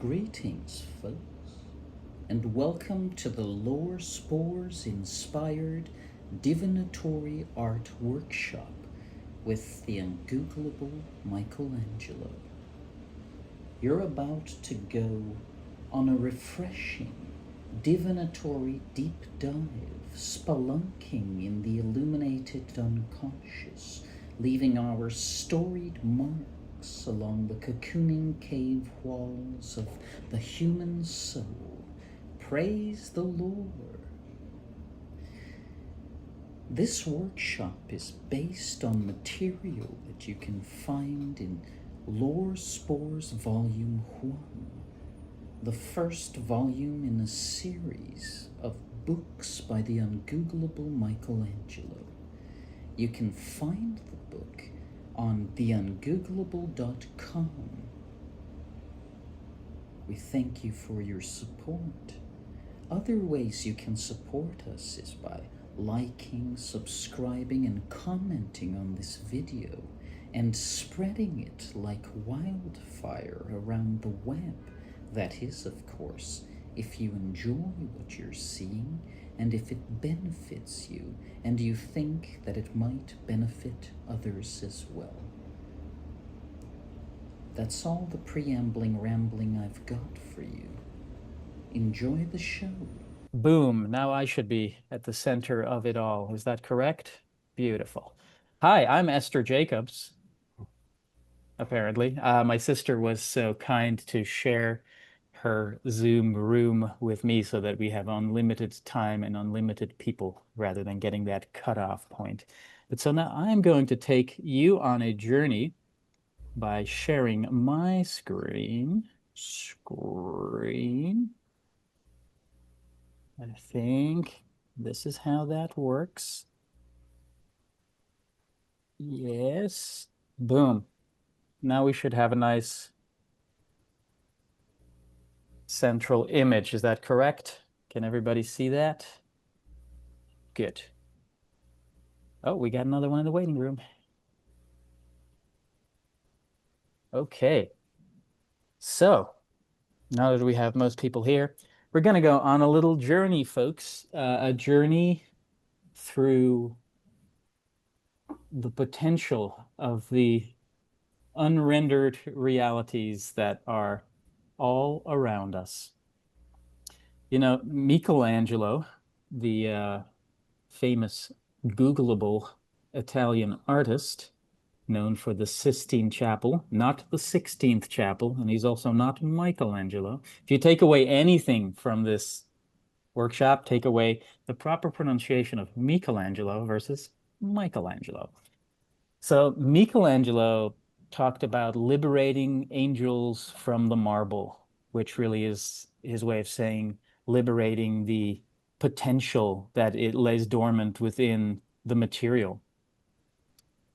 Greetings, folks, and welcome to the Lore Spores inspired Divinatory Art Workshop with the ungoogleable Michelangelo. You're about to go on a refreshing divinatory deep dive, spelunking in the illuminated unconscious, leaving our storied marks along the cocooning cave walls of the human soul. Praise the Lord. This workshop is based on material that you can find in Lore Spores Volume 1, the first volume in a series of books by the ungoogleable Michelangelo. You can find the book on theungoogleable.com. We thank you for your support. Other ways you can support us is by liking, subscribing, and commenting on this video, and spreading it like wildfire around the web. That is, of course, if you enjoy what you're seeing, and if it benefits you, and you think that it might benefit others as well. That's all the preambling rambling I've got for you. Enjoy the show. Boom. Now I should be at the center of it all. Is that correct? Beautiful. Hi, I'm Esther Jacobs, apparently. My sister was so kind to share her Zoom room with me so that we have unlimited time and unlimited people rather than getting that cutoff point. But so now I'm going to take you on a journey by sharing my screen. I think this is how that works. Yes. Boom. Now we should have a nice central image. Is that correct? Can everybody see that? Good. Oh, we got another one in the waiting room. Okay. So now that we have most people here, we're going to go on a little journey, folks. A journey through the potential of the unrendered realities that are all around us. You know, Michelangelo, the famous Googleable Italian artist, known for the Sistine Chapel, not the 16th Chapel, and he's also not Michelangelo. If you take away anything from this workshop, take away the proper pronunciation of Michelangelo versus Michelangelo. So Michelangelo talked about liberating angels from the marble, which really is his way of saying liberating the potential that it lays dormant within the material.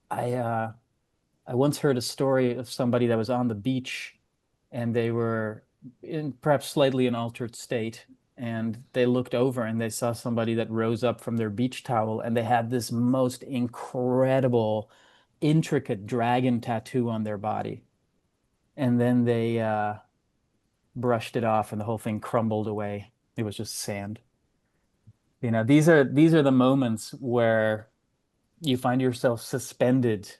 I once heard a story of somebody that was on the beach and they were in perhaps slightly an altered state, and they looked over and they saw somebody that rose up from their beach towel and they had this most incredible, intricate dragon tattoo on their body. And then they brushed it off and the whole thing crumbled away. It was just sand. You know, these are the moments where you find yourself suspended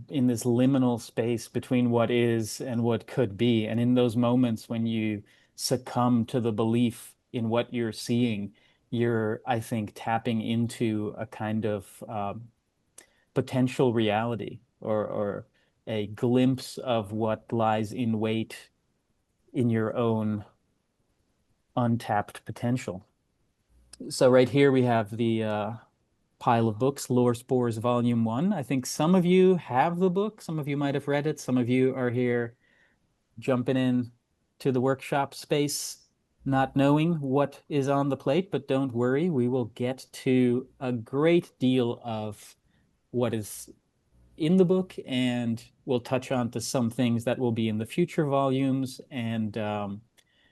in this liminal space between what is and what could be. And in those moments when you succumb to the belief in what you're seeing, you're, I think, tapping into a kind of potential reality or a glimpse of what lies in wait in your own untapped potential. So right here we have the pile of books, Lore Spores Volume 1. I think some of you have the book. Some of you might have read it. Some of you are here jumping in to the workshop space, not knowing what is on the plate, but don't worry, we will get to a great deal of what is in the book, and we'll touch on to some things that will be in the future volumes. And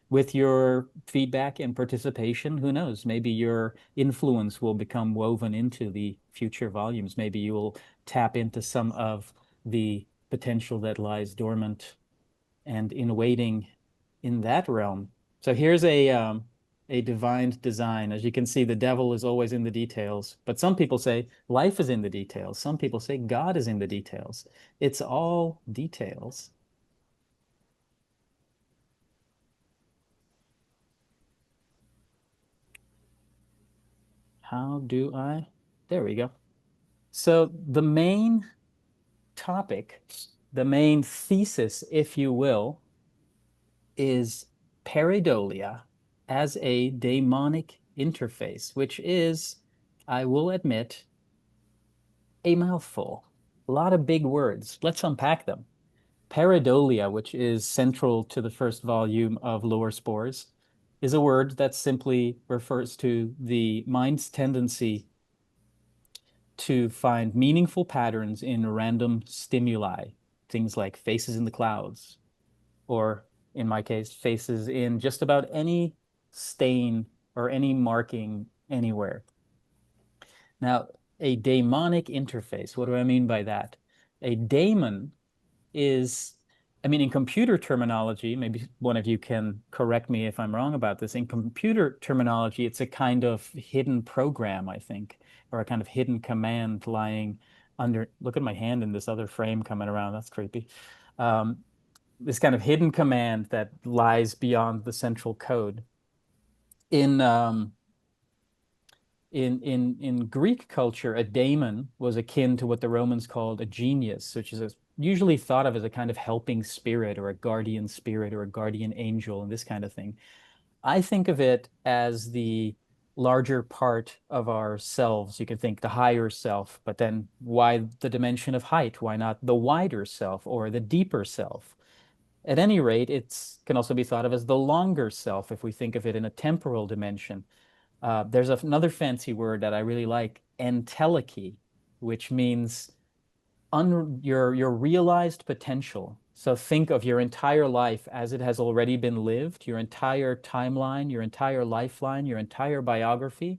with your feedback and participation, who knows, maybe your influence will become woven into the future volumes. Maybe you will tap into some of the potential that lies dormant and in waiting in that realm. So here's a divine design. As you can see, the devil is always in the details. But some people say life is in the details. Some people say God is in the details. It's all details. How do I? There we go. So the main topic, the main thesis, if you will, is pareidolia as a daemonic interface, which is, I will admit, a mouthful. A lot of big words. Let's unpack them. Pareidolia, which is central to the first volume of Lore Spores, is a word that simply refers to the mind's tendency to find meaningful patterns in random stimuli, things like faces in the clouds, or in my case, faces in just about any stain or any marking anywhere. Now, a daemonic interface, what do I mean by that? A daemon is, I mean, in computer terminology, maybe one of you can correct me if I'm wrong about this. In computer terminology, it's a kind of hidden program, I think, or a kind of hidden command lying under. Look at my hand in this other frame coming around. That's creepy. This kind of hidden command that lies beyond the central code. In in Greek culture, a daemon was akin to what the Romans called a genius, which is usually thought of as a kind of helping spirit or a guardian spirit or a guardian angel and this kind of thing. I think of it as the larger part of ourselves. You can think the higher self, but then why the dimension of height? Why not the wider self or the deeper self? At any rate, it can also be thought of as the longer self if we think of it in a temporal dimension. There's another fancy word that I really like, entelechy, which means your realized potential. So think of your entire life as it has already been lived, your entire timeline, your entire lifeline, your entire biography.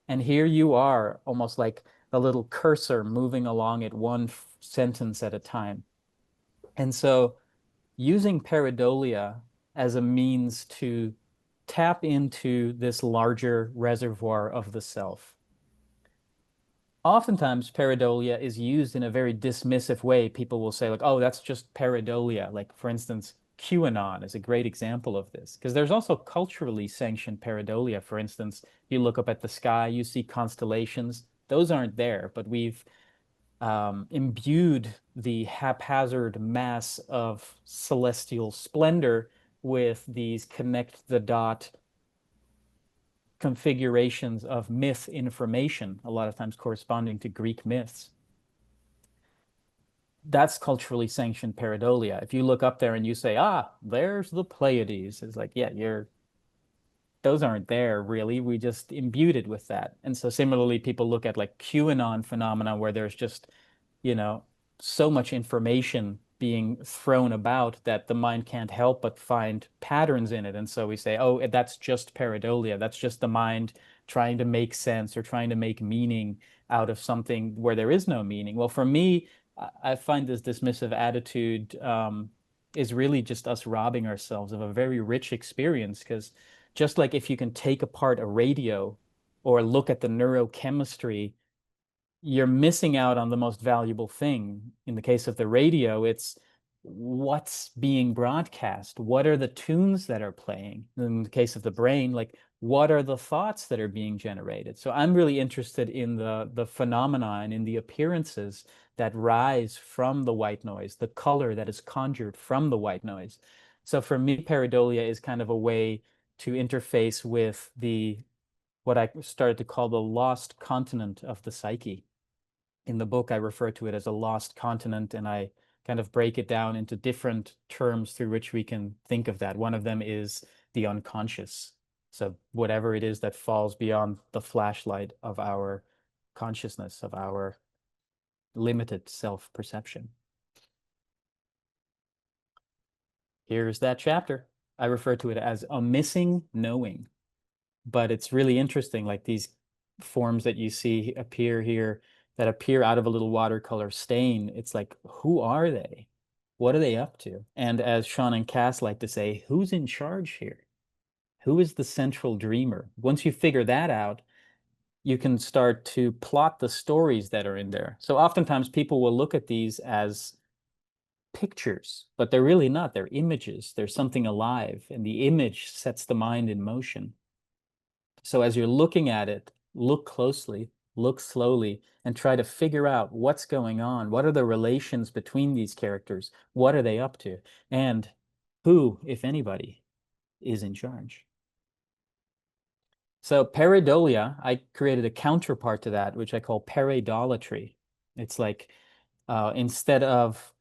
And here you are, almost like a little cursor moving along at one sentence at a time. And so using pareidolia as a means to tap into this larger reservoir of the self. Oftentimes, pareidolia is used in a very dismissive way. People will say, like, oh, that's just pareidolia. Like, for instance, QAnon is a great example of this, because there's also culturally sanctioned pareidolia. For instance, you look up at the sky, you see constellations. Those aren't there, but we've imbued the haphazard mass of celestial splendor with these connect the dot configurations of myth information, a lot of times corresponding to Greek myths. That's culturally sanctioned pareidolia. If you look up there and you say, ah, there's the Pleiades, it's like, yeah, those aren't there really. We just imbued it with that. And so similarly, people look at like QAnon phenomena where there's just, you know, so much information being thrown about that the mind can't help but find patterns in it. And so we say, oh, that's just pareidolia. That's just the mind trying to make sense or trying to make meaning out of something where there is no meaning. Well, for me, I find this dismissive attitude is really just us robbing ourselves of a very rich experience, because just like if you can take apart a radio or look at the neurochemistry, you're missing out on the most valuable thing. In the case of the radio, it's what's being broadcast. What are the tunes that are playing? In the case of the brain, like what are the thoughts that are being generated? So I'm really interested in the phenomena and in the appearances that rise from the white noise, the color that is conjured from the white noise. So for me, pareidolia is kind of a way to interface with the what I started to call the lost continent of the psyche. In the book, I refer to it as a lost continent, and I kind of break it down into different terms through which we can think of that. One of them is the unconscious. So whatever it is that falls beyond the flashlight of our consciousness, of our limited self-perception. Here's that chapter. I refer to it as a missing knowing, but it's really interesting, like these forms that you see appear here that appear out of a little watercolor stain. It's like, who are they? What are they up to? And as Sean and Cass like to say, who's in charge here? Who is the central dreamer? Once you figure that out, you can start to plot the stories that are in there. So oftentimes people will look at these as pictures, but they're really not. They're images. There's something alive, and the image sets the mind in motion. So as you're looking at it, look closely, look slowly, and try to figure out what's going on. What are the relations between these characters? What are they up to? And who, if anybody, is in charge? So pareidolia, I created a counterpart to that, which I call pareidolatry. It's like instead of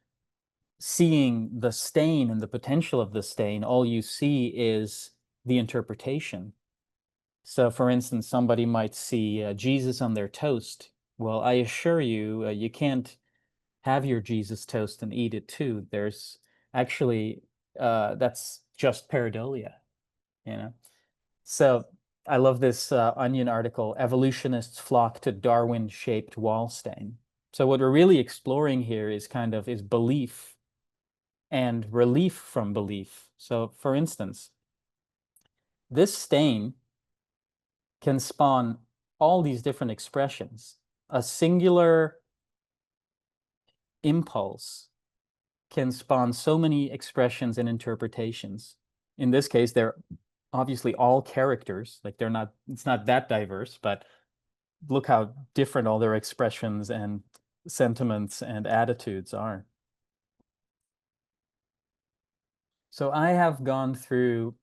seeing the stain and the potential of the stain, all you see is the interpretation. So for instance, somebody might see Jesus on their toast. Well, I assure you, you can't have your Jesus toast and eat it too. There's actually, that's just pareidolia, you know? So I love this Onion article, Evolutionists Flock to Darwin-Shaped Wall Stain. So what we're really exploring here is kind of is belief and relief from belief. So for instance, this stain can spawn all these different expressions. A singular impulse can spawn so many expressions and interpretations. In this case, they're obviously all characters, like they're not, it's not that diverse, but look how different all their expressions and sentiments and attitudes are. So I have gone through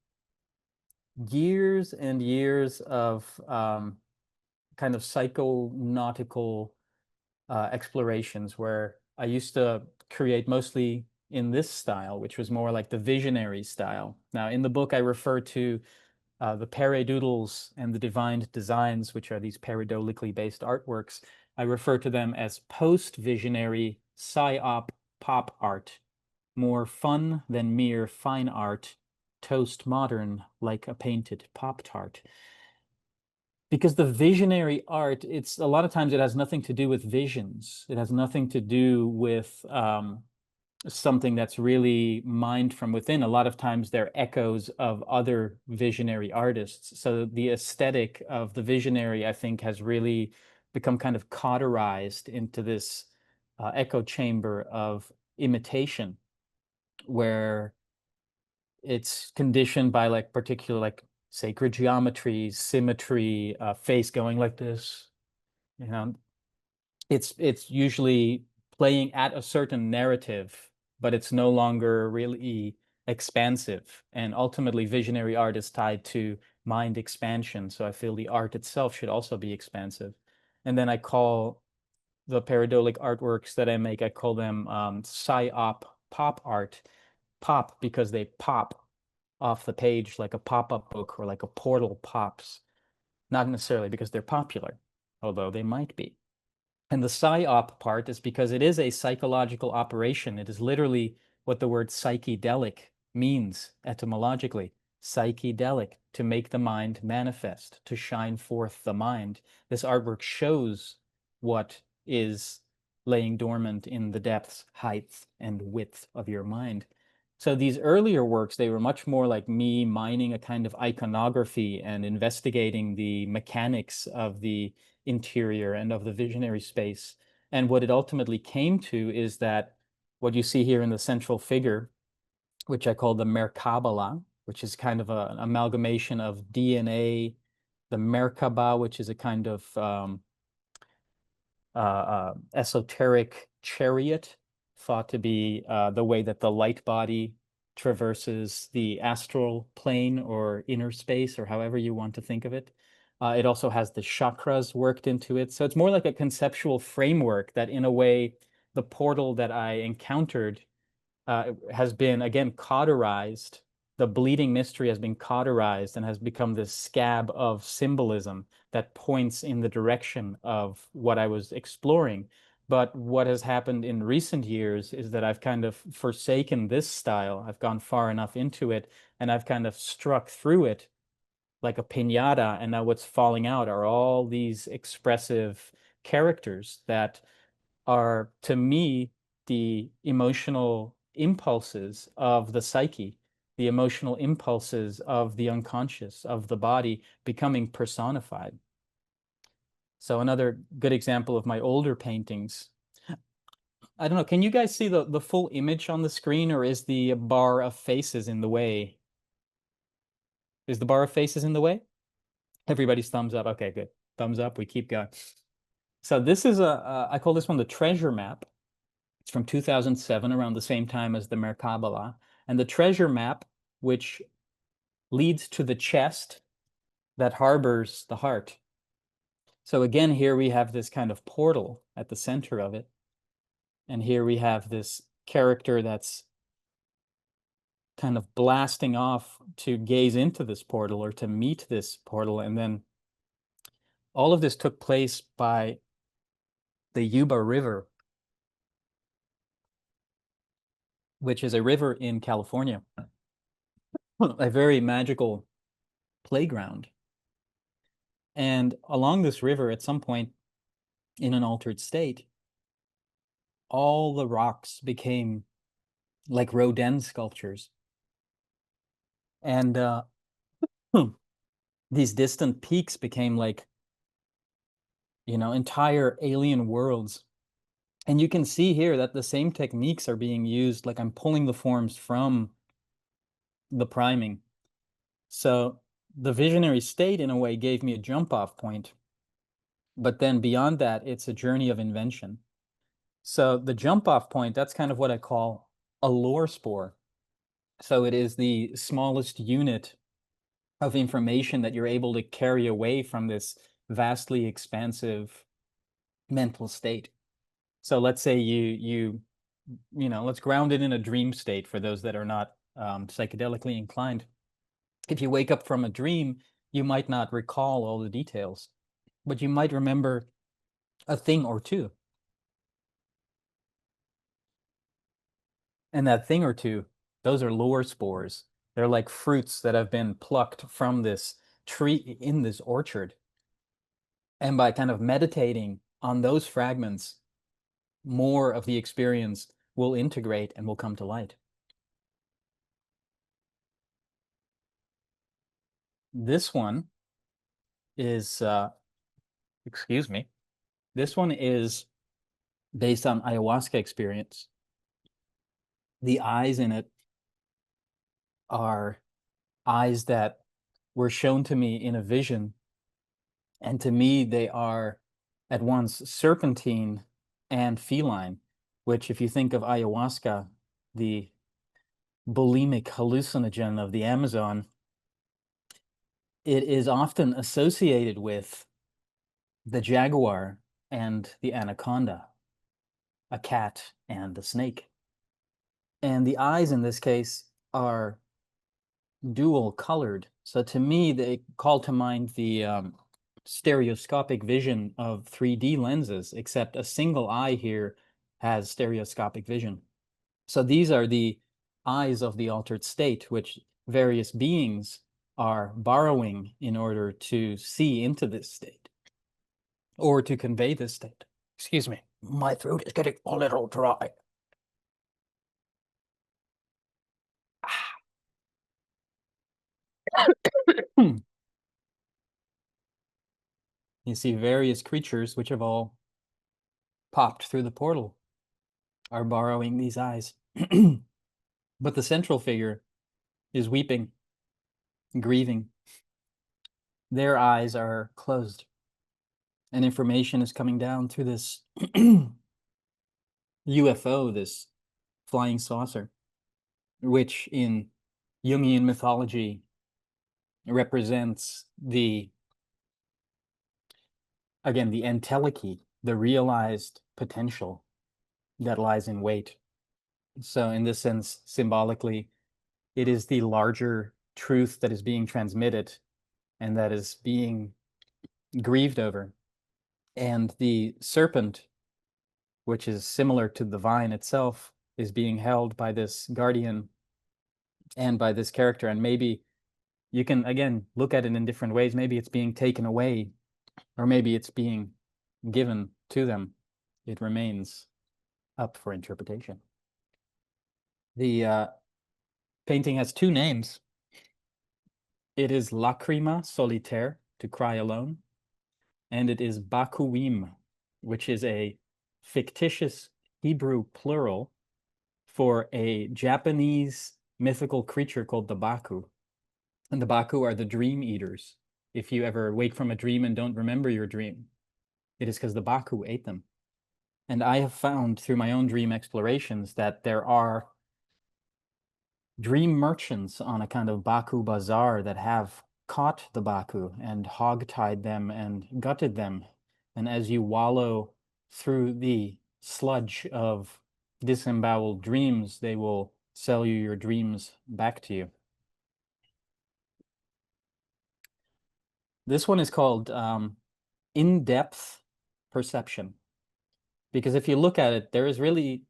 years and years of kind of psychonautical explorations where I used to create mostly in this style, which was more like the visionary style. Now, in the book, I refer to the Pareidoodles and the Divine Designs, which are these pareidolically based artworks. I refer to them as post-visionary psyop pop art, more fun than mere fine art, toast modern like a painted Pop-Tart. Because the visionary art, it's a lot of times it has nothing to do with visions. It has nothing to do with something that's really mined from within. A lot of times they're echoes of other visionary artists. So the aesthetic of the visionary, I think, has really become kind of cauterized into this echo chamber of imitation, where it's conditioned by like particular like sacred geometry, symmetry, face going like this. You know, it's usually playing at a certain narrative, but it's no longer really expansive. And ultimately, visionary art is tied to mind expansion. So I feel the art itself should also be expansive. And then I call the pareidolic artworks that I make, I call them psyop pop art. Pop because they pop off the page like a pop-up book or like a portal pops. Not necessarily because they're popular, although they might be. And the psyop part is because it is a psychological operation. It is literally what the word psychedelic means etymologically. Psychedelic, to make the mind manifest, to shine forth the mind. This artwork shows what is laying dormant in the depths, height, and width of your mind. So these earlier works, they were much more like me mining a kind of iconography and investigating the mechanics of the interior and of the visionary space. And what it ultimately came to is that what you see here in the central figure, which I call the Merkabah, which is kind of an amalgamation of DNA, the Merkabah, which is a kind of esoteric chariot, thought to be the way that the light body traverses the astral plane or inner space, or however you want to think of it. It also has the chakras worked into it. So it's more like a conceptual framework that, in a way, the portal that I encountered has been, again, cauterized. The bleeding mystery has been cauterized and has become this scab of symbolism that points in the direction of what I was exploring. But what has happened in recent years is that I've kind of forsaken this style. I've gone far enough into it, and I've kind of struck through it like a piñata, and now what's falling out are all these expressive characters that are, to me, the emotional impulses of the psyche, the emotional impulses of the unconscious, of the body becoming personified. So another good example of my older paintings. I don't know, can you guys see the full image on the screen, or is the bar of faces in the way? Is the bar of faces in the way? Everybody's thumbs up. Okay, good. Thumbs up, we keep going. So this is I call this one the treasure map. It's from 2007, around the same time as the Merkabah. And the treasure map, which leads to the chest that harbors the heart. So again, here we have this kind of portal at the center of it. And here we have this character that's kind of blasting off to gaze into this portal or to meet this portal. And then all of this took place by the Yuba River, which is a river in California, a very magical playground. And along this river, at some point in an altered state, all the rocks became like Rodin sculptures. And these distant peaks became like, you know, entire alien worlds. And you can see here that the same techniques are being used. Like I'm pulling the forms from the priming. So the visionary state, in a way, gave me a jump-off point. But then beyond that, it's a journey of invention. So the jump-off point, that's kind of what I call a lore spore. So it is the smallest unit of information that you're able to carry away from this vastly expansive mental state. So let's say you know, let's ground it in a dream state for those that are not psychedelically inclined. If you wake up from a dream, you might not recall all the details, but you might remember a thing or two. And that thing or two, those are lore spores. They're like fruits that have been plucked from this tree in this orchard. And by kind of meditating on those fragments, more of the experience will integrate and will come to light. This one is, excuse me, this one is based on ayahuasca experience. The eyes in it are eyes that were shown to me in a vision. And to me, they are at once serpentine and feline, which, if you think of ayahuasca, the bulimic hallucinogen of the Amazon, it is often associated with the jaguar and the anaconda, a cat and a snake. And the eyes in this case are dual colored. So to me, they call to mind the stereoscopic vision of 3D lenses, except a single eye here has stereoscopic vision. So these are the eyes of the altered state, which various beings are borrowing in order to see into this state or to convey this state. Excuse me, my throat is getting a little dry. You see various creatures which have all popped through the portal are borrowing these eyes. But the central figure is weeping, grieving. Their eyes are closed, and information is coming down through this UFO, this flying saucer, which in Jungian mythology represents the, again, the entelechy, the realized potential that lies in wait. So in this sense, symbolically, it is the larger truth that is being transmitted and that is being grieved over. And the serpent, which is similar to the vine itself, is being held by this guardian and by this character. And maybe you can, again, look at it in different ways. Maybe it's being taken away, or maybe it's being given to them. It remains up for interpretation. The painting has two names. It is Lacrima Solitaire, to cry alone, and it is Bakuim, which is a fictitious Hebrew plural for a Japanese mythical creature called the Baku. And the Baku are the dream eaters. If you ever wake from a dream and don't remember your dream, it is because the Baku ate them. And I have found through my own dream explorations that there are dream merchants on a kind of Baku bazaar that have caught the Baku and hog-tied them and gutted them. And as you wallow through the sludge of disemboweled dreams, they will sell you your dreams back to you. This one is called in-depth perception. Because if you look at it, there is really,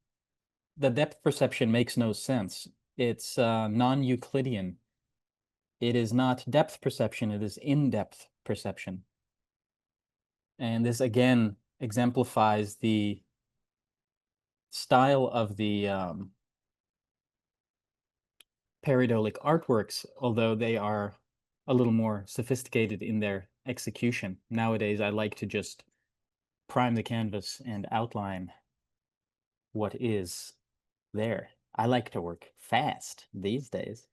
the depth perception makes no sense. It's non-Euclidean. It is not depth perception, it is in-depth perception. And this again exemplifies the style of the Pareidolic artworks, although they are a little more sophisticated in their execution. Nowadays, I like to just prime the canvas and outline what is there. I like to work fast these days.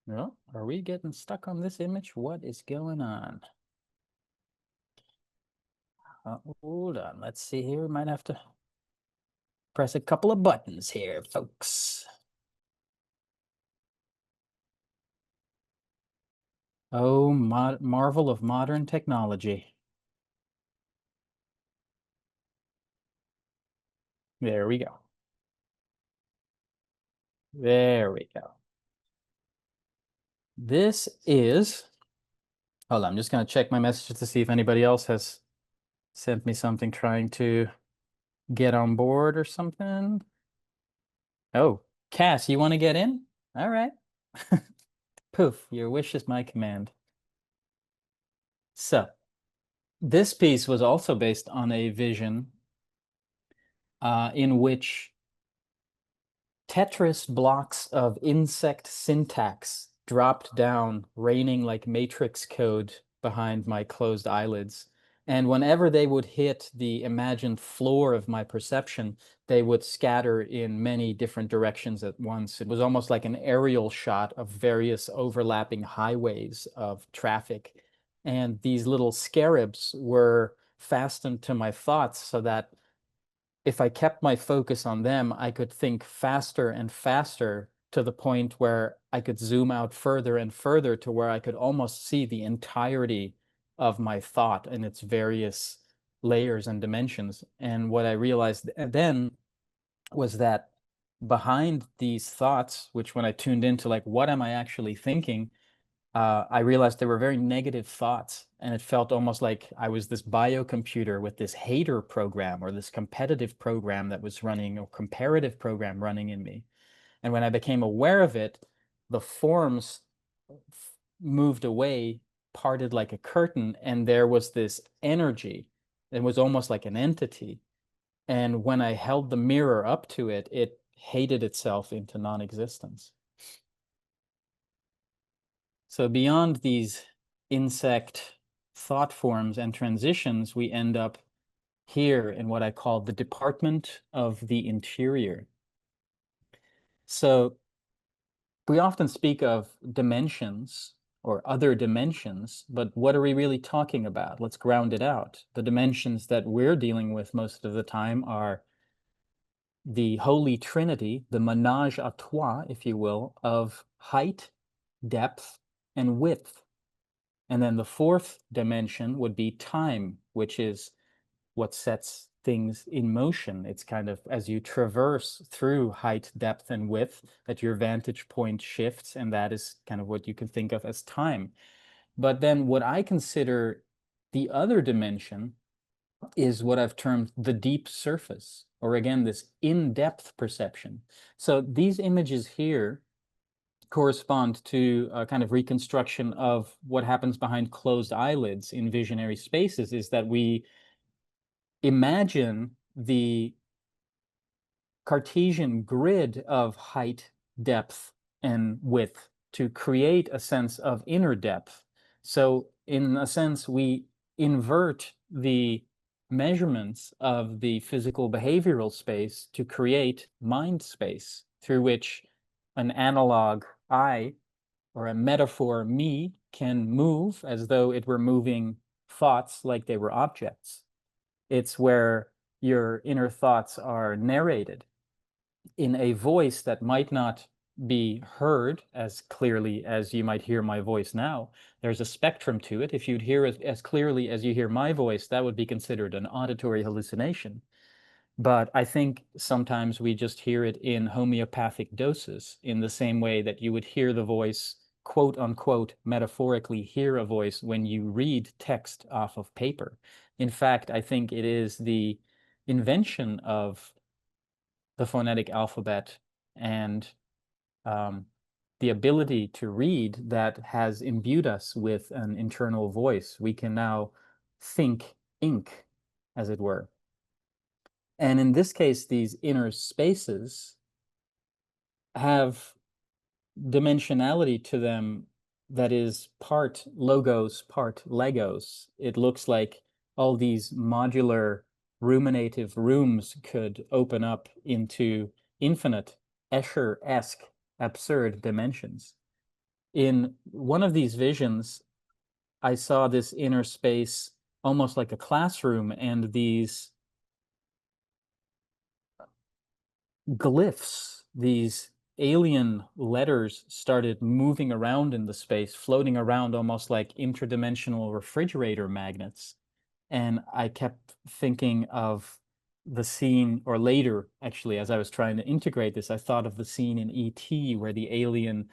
Well, are we getting stuck on this image? What is going on? Hold on, let's see here. We might have to press a couple of buttons here, folks. Oh, marvel of modern technology. There we go. There we go. This is, hold on, I'm just going to check my messages to see if anybody else has sent me something trying to get on board or something. Oh, Cass, you want to get in? All right. Poof, your wish is my command. So, this piece was also based on a vision in which Tetris blocks of insect syntax dropped down, raining like matrix code behind my closed eyelids. And whenever they would hit the imagined floor of my perception, they would scatter in many different directions at once. It was almost like an aerial shot of various overlapping highways of traffic. And these little scarabs were fastened to my thoughts so that if I kept my focus on them, I could think faster and faster to the point where I could zoom out further and further to where I could almost see the entirety of my thought in its various layers and dimensions. And what I realized then was that behind these thoughts, which when I tuned into like, what am I actually thinking? I realized there were very negative thoughts, and it felt almost like I was this biocomputer with this hater program or this competitive program that was running, or comparative program running in me. And when I became aware of it, the forms moved away, parted like a curtain, and there was this energy. It was almost like an entity. And when I held the mirror up to it, it hated itself into non-existence. So beyond these insect thought forms and transitions, we end up here in what I call the department of the interior. So we often speak of dimensions or other dimensions, but what are we really talking about? Let's ground it out. The dimensions that we're dealing with most of the time are the Holy Trinity, the menage a trois, if you will, of height, depth, and width. And then the fourth dimension would be time, which is what sets things in motion. It's kind of as you traverse through height, depth, and width that your vantage point shifts, and that is kind of what you can think of as time. But then what I consider the other dimension is what I've termed the deep surface, or again, this in-depth perception. So these images here correspond to a kind of reconstruction of what happens behind closed eyelids in visionary spaces, is that we imagine the Cartesian grid of height, depth, and width to create a sense of inner depth. So in a sense, we invert the measurements of the physical behavioral space to create mind space through which an analog I or a metaphor me can move as though it were moving thoughts like they were objects. It's where your inner thoughts are narrated in a voice that might not be heard as clearly as you might hear my voice now. There's a spectrum to it. If you'd hear it as clearly as you hear my voice, that would be considered an auditory hallucination. But I think sometimes we just hear it in homeopathic doses, in the same way that you would hear the voice, quote unquote, metaphorically hear a voice when you read text off of paper. In fact, I think it is the invention of the phonetic alphabet and the ability to read that has imbued us with an internal voice. We can now think ink, as it were. And in this case, these inner spaces have dimensionality to them that is part logos, part Legos. It looks like all these modular ruminative rooms could open up into infinite Escher-esque absurd dimensions. In one of these visions, I saw this inner space almost like a classroom, and these glyphs, these alien letters started moving around in the space, floating around almost like interdimensional refrigerator magnets. And I kept thinking of the scene, or later, actually, as I was trying to integrate this, I thought of the scene in E.T. where the alien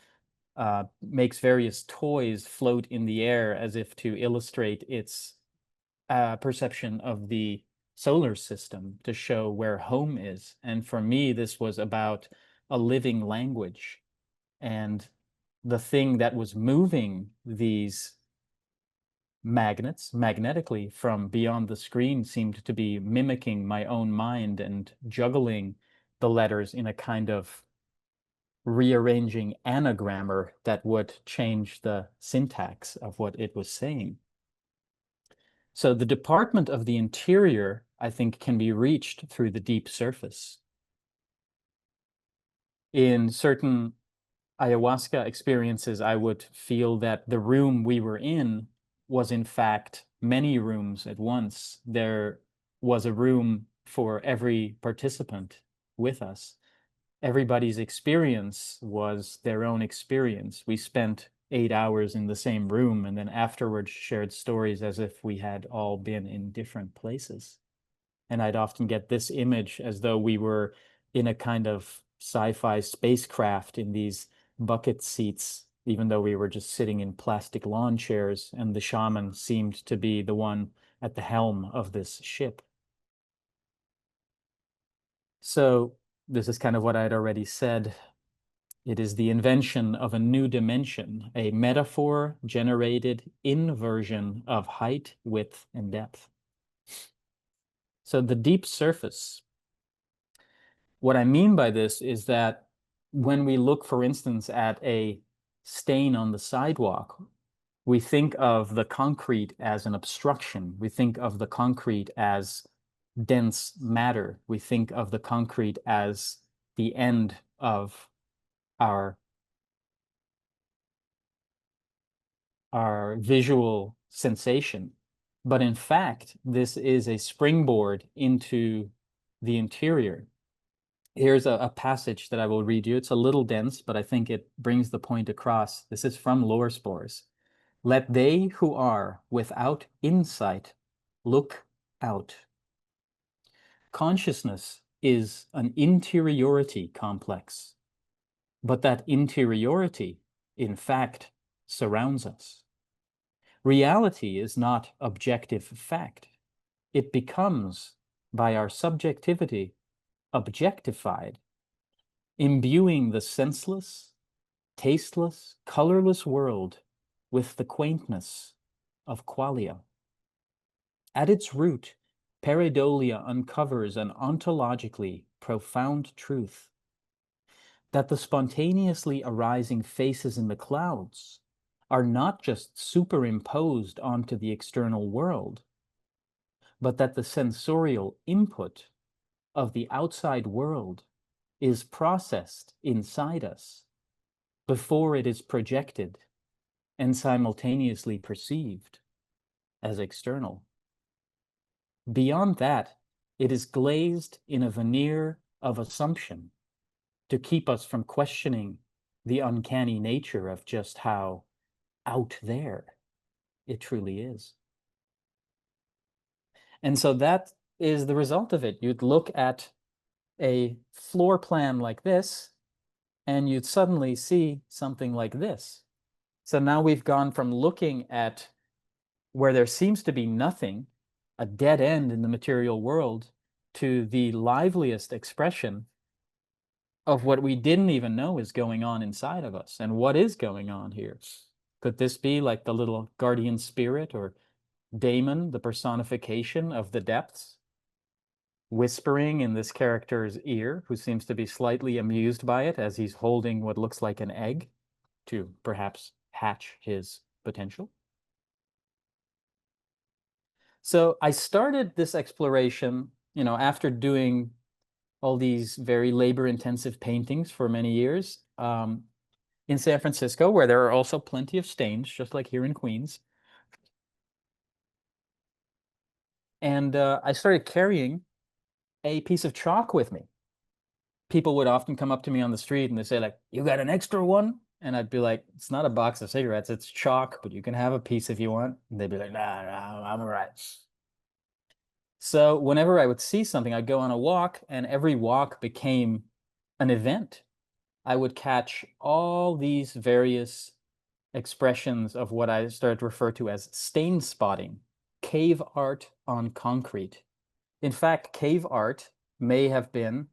makes various toys float in the air as if to illustrate its perception of the solar system, to show where home is. And for me, this was about a living language. And the thing that was moving these magnets magnetically from beyond the screen seemed to be mimicking my own mind and juggling the letters in a kind of rearranging anagrammer that would change the syntax of what it was saying. So the department of the interior, I think, can be reached through the deep surface. In certain ayahuasca experiences, I would feel that the room we were in was in fact many rooms at once. There was a room for every participant with us. Everybody's experience was their own experience. We spent 8 hours in the same room and then afterwards shared stories as if we had all been in different places. And I'd often get this image as though we were in a kind of sci-fi spacecraft in these bucket seats, even though we were just sitting in plastic lawn chairs, and the shaman seemed to be the one at the helm of this ship. So this is kind of what I'd already said. It is the invention of a new dimension, a metaphor-generated inversion of height, width, and depth. So the deep surface, what I mean by this is that when we look, for instance, at a stain on the sidewalk, we think of the concrete as an obstruction. We think of the concrete as dense matter. We think of the concrete as the end of our visual sensation. But in fact, this is a springboard into the interior. Here's a passage that I will read you. It's a little dense, but I think it brings the point across. This is from Lore Spores. Let they who are without insight look out. Consciousness is an interiority complex, but that interiority, in fact, surrounds us. Reality is not objective fact. It becomes, by our subjectivity, objectified, imbuing the senseless, tasteless, colorless world with the quaintness of qualia. At its root, Pareidolia uncovers an ontologically profound truth that the spontaneously arising faces in the clouds are not just superimposed onto the external world, but that the sensorial input of the outside world is processed inside us before it is projected and simultaneously perceived as external. Beyond that, it is glazed in a veneer of assumption to keep us from questioning the uncanny nature of just how out there it truly is. And so that is the result of it. You'd look at a floor plan like this, and you'd suddenly see something like this. So now we've gone from looking at where there seems to be nothing, a dead end in the material world, to the liveliest expression of what we didn't even know is going on inside of us. And what is going on here? Could this be like the little guardian spirit or daemon, the personification of the depths, whispering in this character's ear, who seems to be slightly amused by it as he's holding what looks like an egg to perhaps hatch his potential? So I started this exploration, after doing all these very labor-intensive paintings for many years in San Francisco, where there are also plenty of stains, just like here in Queens. And I started carrying a piece of chalk with me. People would often come up to me on the street and they say, like, "You got an extra one?" And I'd be like, "It's not a box of cigarettes, it's chalk, but you can have a piece if you want." And they'd be like, "Nah, I'm all right." So whenever I would see something, I'd go on a walk, and every walk became an event. I would catch all these various expressions of what I started to refer to as stain spotting, cave art on concrete. In fact, cave art may have been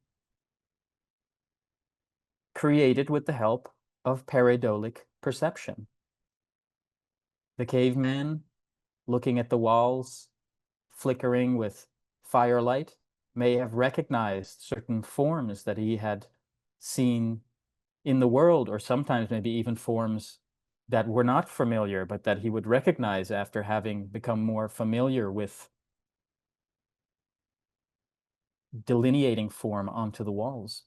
created with the help of pareidolic perception. The caveman looking at the walls, flickering with firelight, may have recognized certain forms that he had seen in the world, or sometimes maybe even forms that were not familiar, but that he would recognize after having become more familiar with delineating form onto the walls.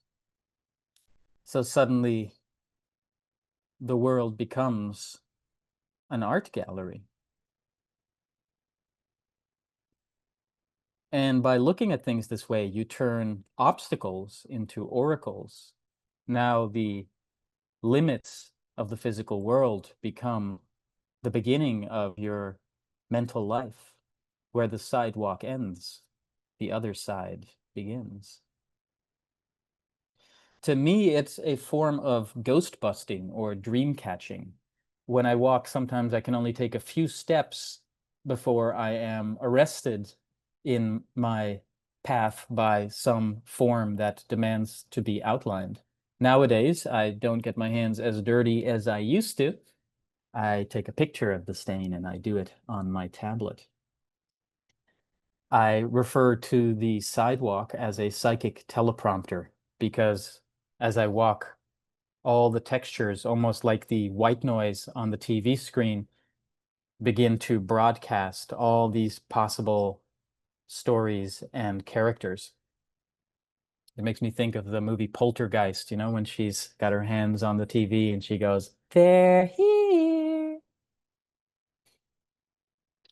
So suddenly the world becomes an art gallery. And by looking at things this way, you turn obstacles into oracles. Now the limits of the physical world become the beginning of your mental life. Where the sidewalk ends, the other side begins. To me, it's a form of ghost busting or dream catching. When I walk, sometimes I can only take a few steps before I am arrested in my path by some form that demands to be outlined. Nowadays, I don't get my hands as dirty as I used to. I take a picture of the stain and I do it on my tablet. I refer to the sidewalk as a psychic teleprompter because as I walk, all the textures, almost like the white noise on the TV screen, begin to broadcast all these possible stories and characters. It makes me think of the movie Poltergeist, when she's got her hands on the TV and she goes, "They're here."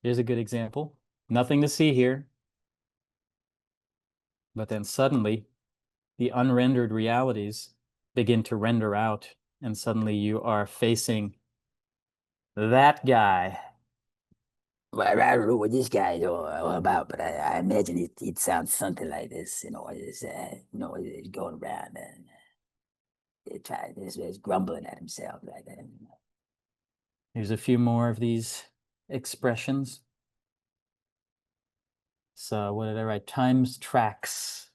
Here's a good example. Nothing to see here. But then suddenly, the unrendered realities begin to render out, and suddenly you are facing that guy. Well, I don't know what this guy is all about, but I imagine it sounds something like this. He's going around and he's grumbling at himself like that. Here's a few more of these expressions. So what did I write? Times, tracks,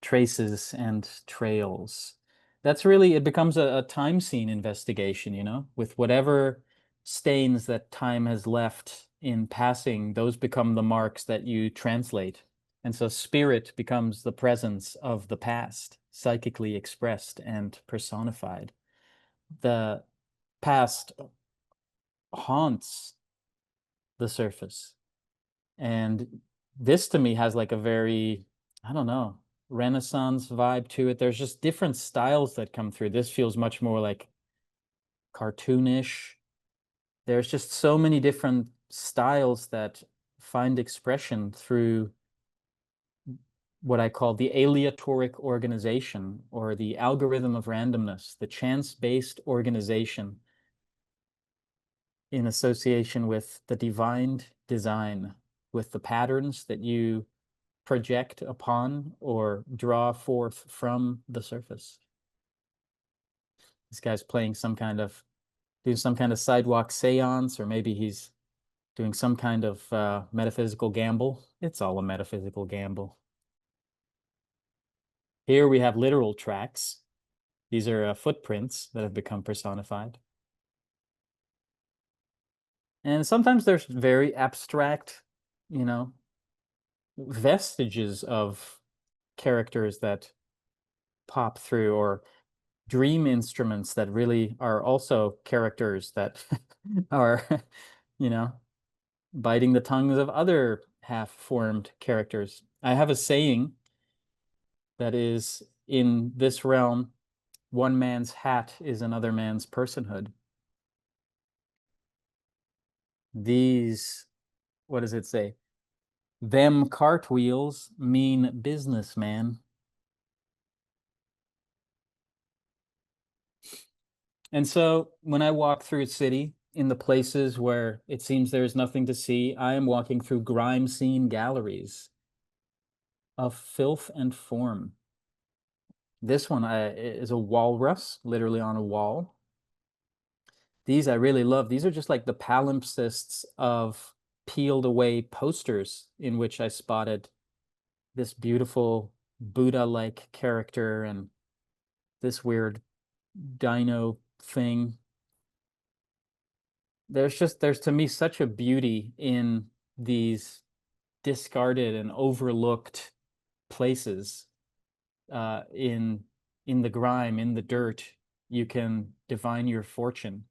traces, and trails. That's really, it becomes a time scene investigation, with whatever stains that time has left in passing, those become the marks that you translate. And so spirit becomes the presence of the past, psychically expressed and personified. The past haunts the surface. And this to me has like a very, I don't know, Renaissance vibe to it. There's just different styles that come through. This feels much more like cartoonish. There's just so many different styles that find expression through what I call the aleatoric organization, or the algorithm of randomness, the chance-based organization in association with the divine design, with the patterns that you project upon or draw forth from the surface. This guy's playing doing some kind of sidewalk seance, or maybe he's doing some kind of metaphysical gamble. It's all a metaphysical gamble. Here we have literal tracks. These are footprints that have become personified. And sometimes there's very abstract, you know, vestiges of characters that pop through, or dream instruments that really are also characters that are, you know, biting the tongues of other half-formed characters. I have a saying that is, in this realm, one man's hat is another man's personhood. These, what does it say? Them cartwheels mean businessman. And so when I walk through a city, in the places where it seems there is nothing to see, I am walking through grime-scene galleries of filth and form. This one is a walrus, literally on a wall. These I really love. These are just like the palimpsests of peeled away posters in which I spotted this beautiful Buddha-like character and this weird dino thing. There's to me such a beauty in these discarded and overlooked places. In the grime, in the dirt, you can divine your fortune.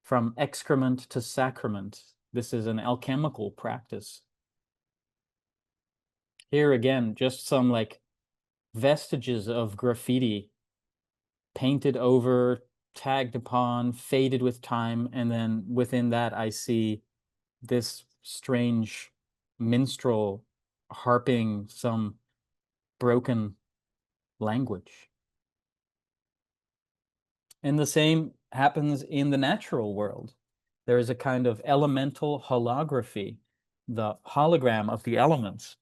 From excrement to sacrament, this is an alchemical practice. Here again, just some like vestiges of graffiti, painted over, tagged upon, faded with time, and then within that I see this strange minstrel harping some broken language. And the same happens in the natural world. There is a kind of elemental holography, the hologram of the elements.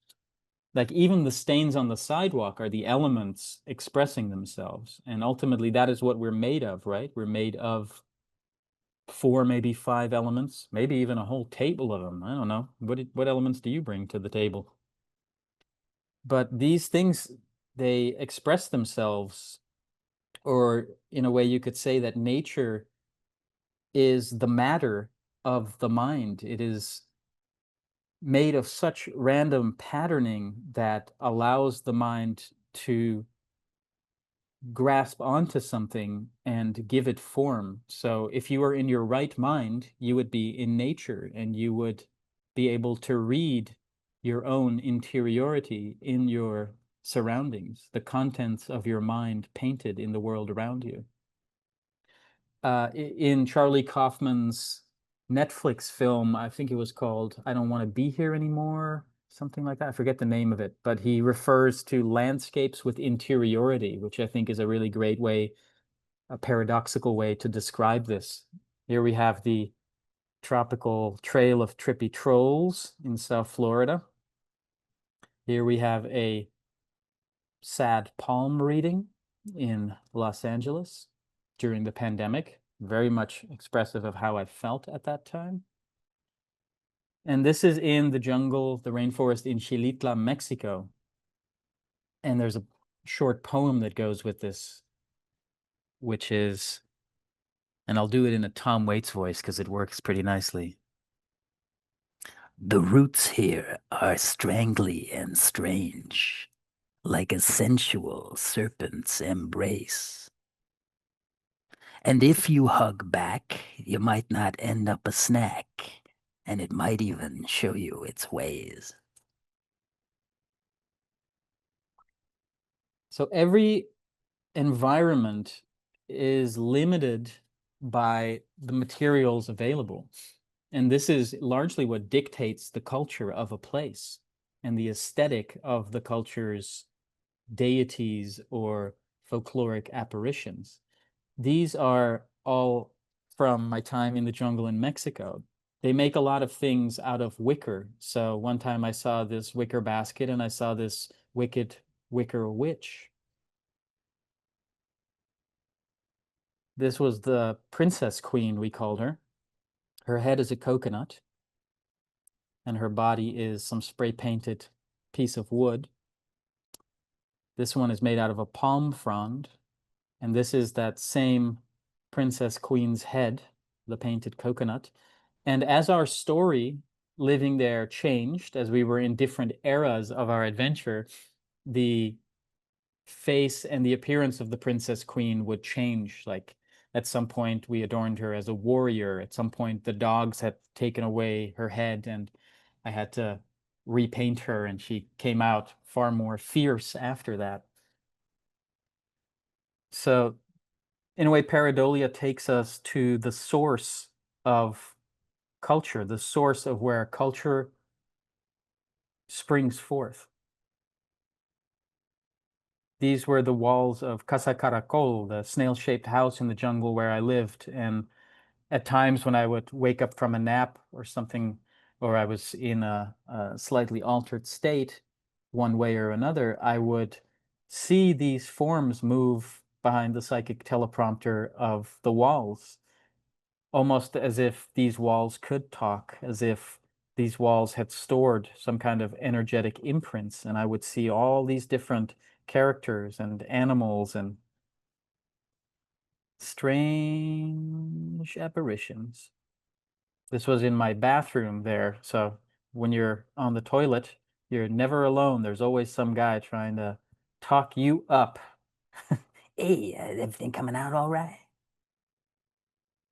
Like even the stains on the sidewalk are the elements expressing themselves. And ultimately, that is what we're made of, right? We're made of 4, maybe 5 elements, maybe even a whole table of them. I don't know. What elements do you bring to the table? But these things, they express themselves, or in a way you could say that nature is the matter of the mind. It is made of such random patterning that allows the mind to grasp onto something and give it form. So if you were in your right mind, you would be in nature, and you would be able to read your own interiority in your surroundings, the contents of your mind painted in the world around you. In Charlie Kaufman's Netflix film, I think it was called I Don't Want to Be Here Anymore, something like that. I forget the name of it, but he refers to landscapes with interiority, which I think is a really great way, a paradoxical way to describe this. Here we have the tropical trail of trippy trolls in South Florida. Here we have a sad palm reading in Los Angeles during the pandemic, very much expressive of how I felt at that time. And this is in the jungle, the rainforest in Xilitla, Mexico. And there's a short poem that goes with this, which is, and I'll do it in a Tom Waits voice because it works pretty nicely. The roots here are strangly and strange, like a sensual serpent's embrace. And if you hug back, you might not end up a snack, and it might even show you its ways. So every environment is limited by the materials available. And this is largely what dictates the culture of a place and the aesthetic of the culture's deities or folkloric apparitions. These are all from my time in the jungle in Mexico. They make a lot of things out of wicker. So one time I saw this wicker basket and I saw this wicked wicker witch. This was the princess queen, we called her. Her head is a coconut, and her body is some spray painted piece of wood. This one is made out of a palm frond, and this is that same princess queen's head, the painted coconut. And as our story living there changed, as we were in different eras of our adventure, the face and the appearance of the princess queen would change. Like at some point we adorned her as a warrior. At some point the dogs had taken away her head and I had to repaint her, and she came out far more fierce after that. So in a way, Pareidolia takes us to the source of culture, the source of where culture springs forth. These were the walls of Casa Caracol, the snail-shaped house in the jungle where I lived. And at times when I would wake up from a nap or something, or I was in a slightly altered state, one way or another, I would see these forms move behind the psychic teleprompter of the walls, almost as if these walls could talk, as if these walls had stored some kind of energetic imprints, and I would see all these different characters and animals and strange apparitions. This was in my bathroom there, so when you're on the toilet, you're never alone. There's always some guy trying to talk you up. Hey, everything coming out all right?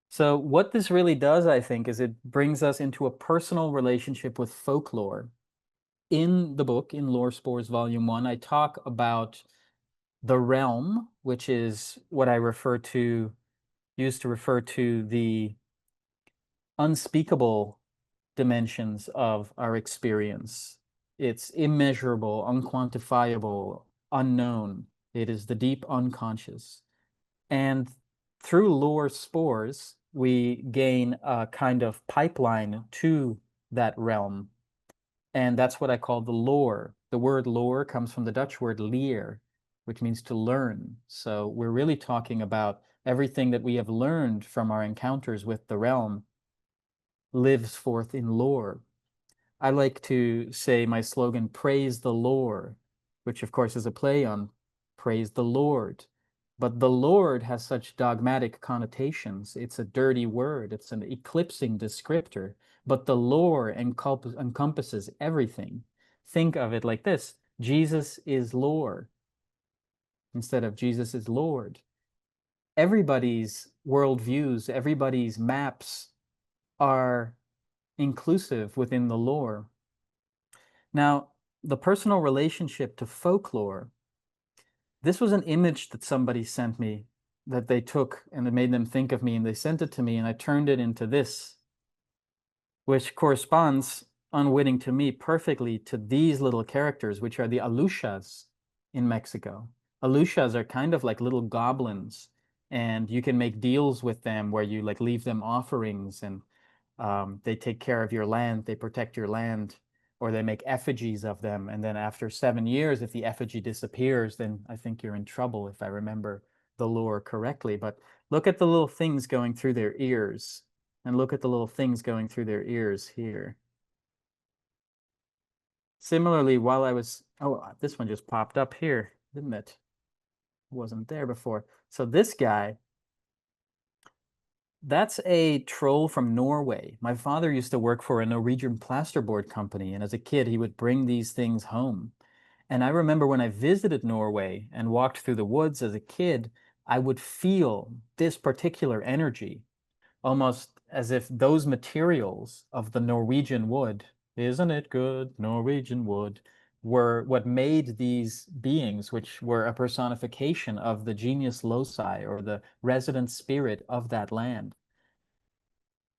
So what this really does, I think, is it brings us into a personal relationship with folklore. In the book, in Lore Spores Volume 1, I talk about the realm, which is what I used to refer to the unspeakable dimensions of our experience. It's immeasurable, unquantifiable, unknown. It is the deep unconscious. And through Lore Spores, we gain a kind of pipeline to that realm. And that's what I call the lore. The word lore comes from the Dutch word leer, which means to learn. So we're really talking about everything that we have learned from our encounters with the realm lives forth in lore. I like to say my slogan, praise the lore, which of course is a play on praise the Lord. But the Lord has such dogmatic connotations. It's a dirty word. It's an eclipsing descriptor. But the lore encompasses everything. Think of it like this. Jesus is Lord instead of Jesus is Lord. Everybody's worldviews, everybody's maps are inclusive within the lore. Now, the personal relationship to folklore, this was an image that somebody sent me that they took and it made them think of me, and they sent it to me and I turned it into this, which corresponds, unwitting to me, perfectly to these little characters, which are the alushas in Mexico. Alushas are kind of like little goblins, and you can make deals with them where you like leave them offerings, and they take care of your land, they protect your land, or they make effigies of them. And then after 7 years, if the effigy disappears, then I think you're in trouble, if I remember the lore correctly. But look at the little things going through their ears, and look at the little things going through their ears here. Similarly, while I was, oh, this one just popped up here, didn't it? It wasn't there before. So this guy That's a troll from Norway. My father used to work for a Norwegian plasterboard company, and as a kid, he would bring these things home. And I remember when I visited Norway and walked through the woods as a kid, I would feel this particular energy, almost as if those materials of the Norwegian wood, isn't it good, Norwegian wood, were what made these beings, which were a personification of the genius loci or the resident spirit of that land,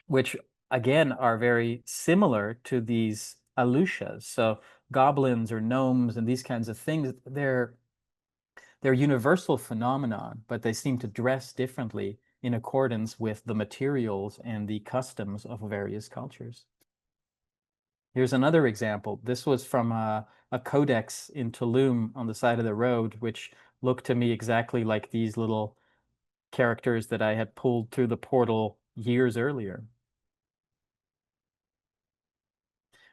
which again are very similar to these alushas. So goblins or gnomes and these kinds of things, they're universal phenomenon, but they seem to dress differently in accordance with the materials and the customs of various cultures. Here's another example. This was from a codex in Tulum on the side of the road, which looked to me exactly like these little characters that I had pulled through the portal years earlier.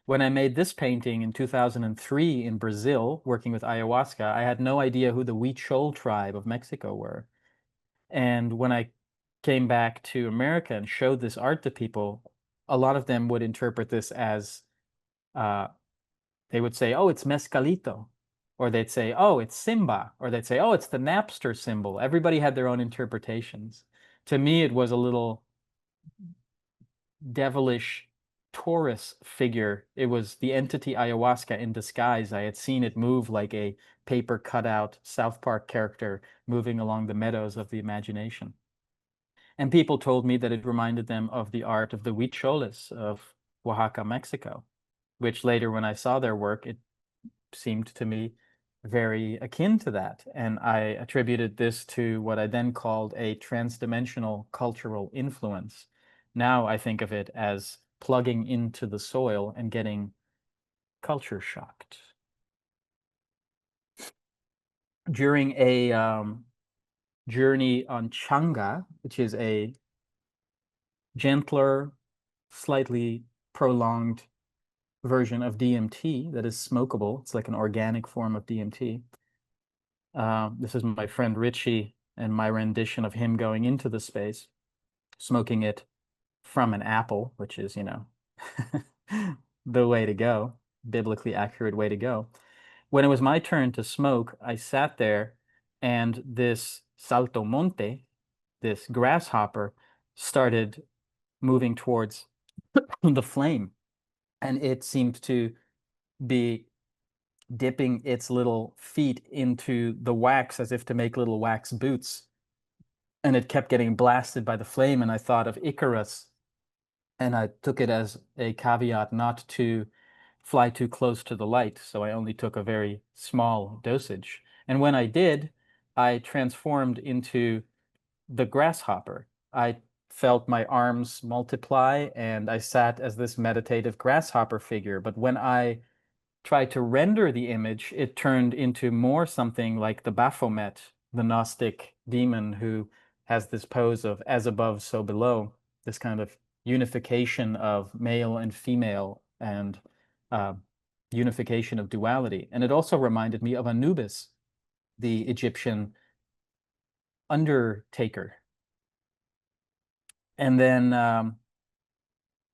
When I made this painting in 2003 in Brazil, working with ayahuasca, I had no idea who the Huichol tribe of Mexico were. And when I came back to America and showed this art to people, a lot of them would interpret this as, they would say, oh, it's Mezcalito. Or they'd say, oh, it's Simba. Or they'd say, oh, it's the Napster symbol. Everybody had their own interpretations. To me, it was a little devilish Taurus figure. It was the entity ayahuasca in disguise. I had seen it move like a paper cutout South Park character moving along the meadows of the imagination. And people told me that it reminded them of the art of the Huicholes of Oaxaca, Mexico, which later, when I saw their work, it seemed to me very akin to that. And I attributed this to what I then called a transdimensional cultural influence. Now I think of it as plugging into the soil and getting culture shocked. During a journey on Changa, which is a gentler, slightly prolonged version of DMT that is smokable. It's like an organic form of DMT. This is my friend Richie and my rendition of him going into the space, smoking it from an apple, which is, you know, the way to go, biblically accurate way to go. When it was my turn to smoke, I sat there and this saltomonte, this grasshopper, started moving towards the flame. And it seemed to be dipping its little feet into the wax as if to make little wax boots. And it kept getting blasted by the flame. And I thought of Icarus. And I took it as a caveat not to fly too close to the light. So I only took a very small dosage. And when I did, I transformed into the grasshopper. I felt my arms multiply and I sat as this meditative grasshopper figure. But when I tried to render the image, it turned into more something like the Baphomet, the Gnostic demon who has this pose of as above, so below, this kind of unification of male and female and unification of duality. And it also reminded me of Anubis, the Egyptian undertaker. And then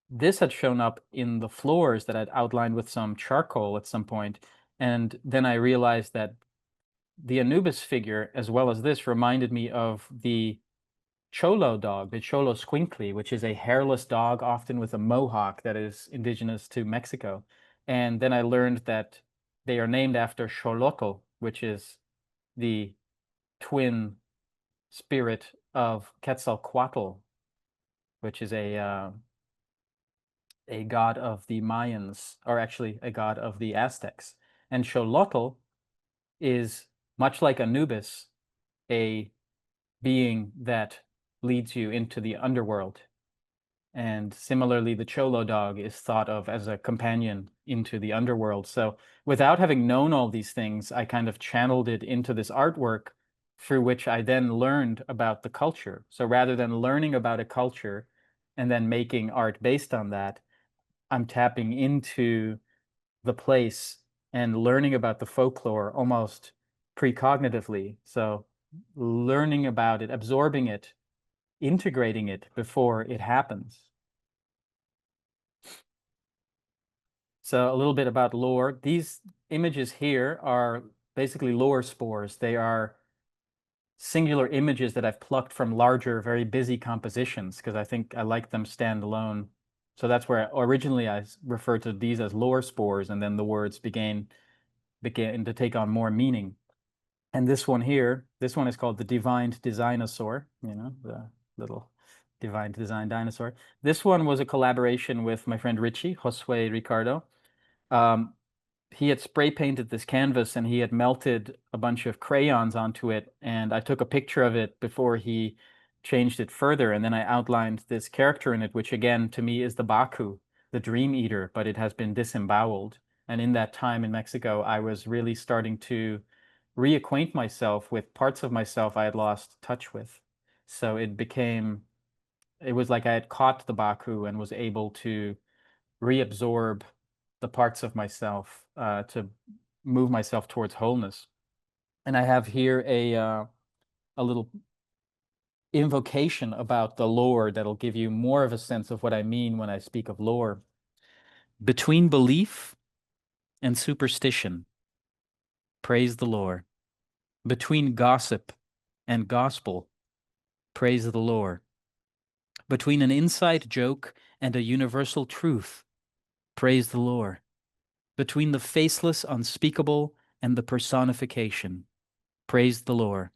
this had shown up in the floors that I'd outlined with some charcoal at some point. And then I realized that the Anubis figure, as well as this, reminded me of the Cholo dog, the Cholo Squinkly, which is a hairless dog, often with a mohawk that is indigenous to Mexico. And then I learned that they are named after Xolotl, which is the twin spirit of Quetzalcoatl, which is a god of the Mayans, or actually a god of the Aztecs. And Xolotl is, much like Anubis, a being that leads you into the underworld. And similarly, the Cholo dog is thought of as a companion into the underworld. So without having known all these things, I kind of channeled it into this artwork through which I then learned about the culture. So rather than learning about a culture and then making art based on that, I'm tapping into the place and learning about the folklore almost precognitively. So learning about it, absorbing it integrating it before it happens. So a little bit about lore. These images here are basically lore spores. They are singular images that I've plucked from larger, very busy compositions because I think I like them standalone. So that's where originally I referred to these as lore spores, and then the words began to take on more meaning. And this one here, this one is called the Divine Designosaur, you know, the little divine design dinosaur. This one was a collaboration with my friend Richie, Josue Ricardo. He had spray painted this canvas and he had melted a bunch of crayons onto it. And I took a picture of it before he changed it further. And then I outlined this character in it, which again, to me is the Baku, the Dream Eater, but it has been disemboweled. And in that time in Mexico, I was really starting to reacquaint myself with parts of myself I had lost touch with. So it was like I had caught the Baku and was able to reabsorb the parts of myself to move myself towards wholeness. And I have here a little invocation about the lore that'll give you more of a sense of what I mean when I speak of lore. Between belief and superstition, praise the lore. Between gossip and gospel, praise the lore. Between an inside joke and a universal truth, praise the lore. Between the faceless unspeakable and the personification, praise the lore.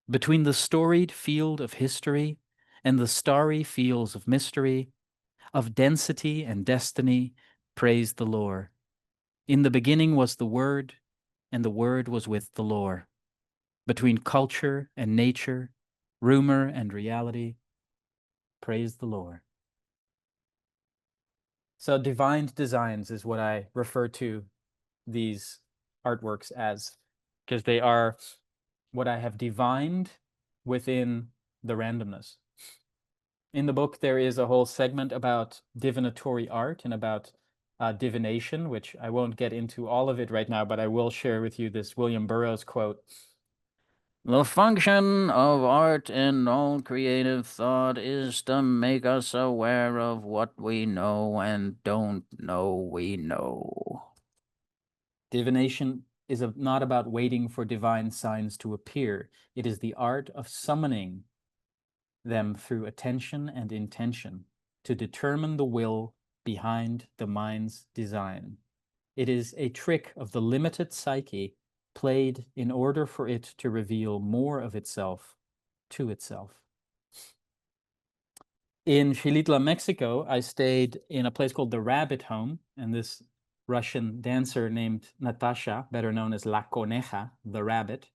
Between the storied field of history and the starry fields of mystery, of density and destiny, praise the lore. In the beginning was the Word, and the Word was with the lore. Between culture and nature, rumor and reality, praise the lore. So divine designs is what I refer to these artworks as, because they are what I have divined within the randomness. In the book, there is a whole segment about divinatory art and about divination, which I won't get into all of it right now, but I will share with you this William Burroughs quote. The function of art in all creative thought is to make us aware of what we know and don't know we know. Divination is not about waiting for divine signs to appear. It is the art of summoning them through attention and intention to determine the will behind the mind's design. It is a trick of the limited psyche played in order for it to reveal more of itself to itself. In Xilitla, Mexico, I stayed in a place called the Rabbit Home, and this Russian dancer named Natasha, better known as La Coneja, the rabbit,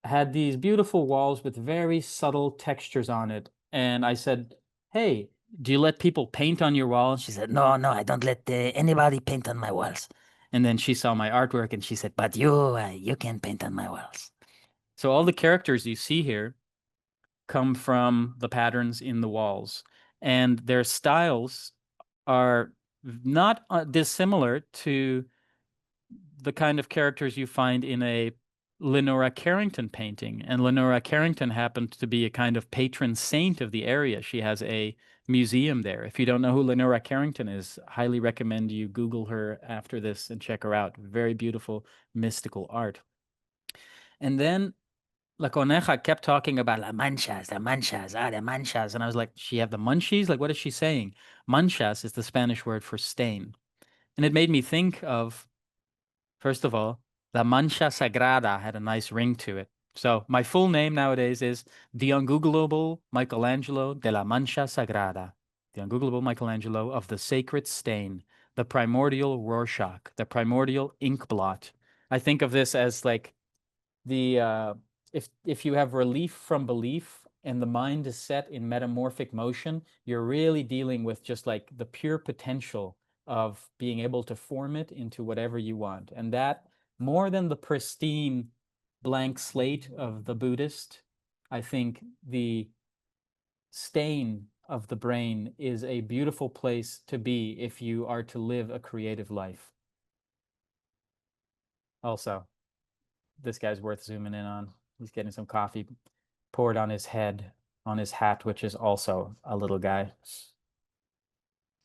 had these beautiful walls with very subtle textures on it. And I said, hey, do you let people paint on your walls? She said, no, I don't let anybody paint on my walls. And then she saw my artwork and she said, But you can paint on my walls. so all the characters you see here come from the patterns in the walls. And their styles are not dissimilar to the kind of characters you find in a Lenora Carrington painting. And Lenora Carrington happened to be a kind of patron saint of the area. She has a museum there. If you don't know who Lenora Carrington is, highly recommend you Google her after this and check her out. Very beautiful, mystical art. And then La Coneja kept talking about the manchas, the manchas. and I was like, she have the munchies? Like, what is she saying? Manchas is the Spanish word for stain. And it made me think of, first of all, La Mancha Sagrada had a nice ring to it. So my full name nowadays is the Ungoogleable Michelangelo de la Mancha Sagrada. The Ungoogleable Michelangelo of the Sacred Stain, the primordial Rorschach, the primordial ink blot. I think of this as like the if you have relief from belief and the mind is set in metamorphic motion, you're really dealing with just like the pure potential of being able to form it into whatever you want. And that, more than the pristine blank slate of the Buddhist, I think the stain of the brain is a beautiful place to be if you are to live a creative life. Also, this guy's worth zooming in on. He's getting some coffee poured on his head. on his hat, which is also a little guy.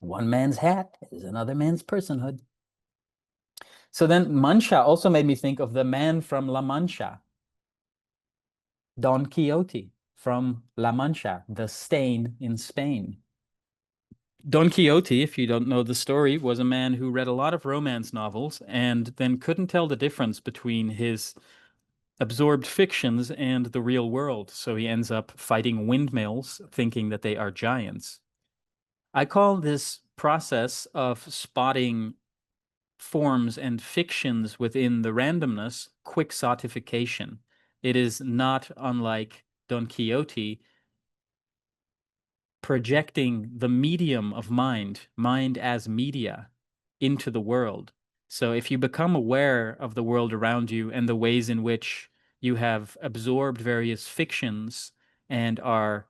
One man's hat is another man's personhood. So then Mancha also made me think of the man from La Mancha, Don Quixote from La Mancha, the stain in Spain. Don Quixote, if you don't know the story, was a man who read a lot of romance novels and then couldn't tell the difference between his absorbed fictions and the real world. So he ends up fighting windmills, thinking that they are giants. I call this process of spotting forms and fictions within the randomness quixotification. It is not unlike Don Quixote projecting the medium of mind as media, into the world. So if you become aware of the world around you and the ways in which you have absorbed various fictions and are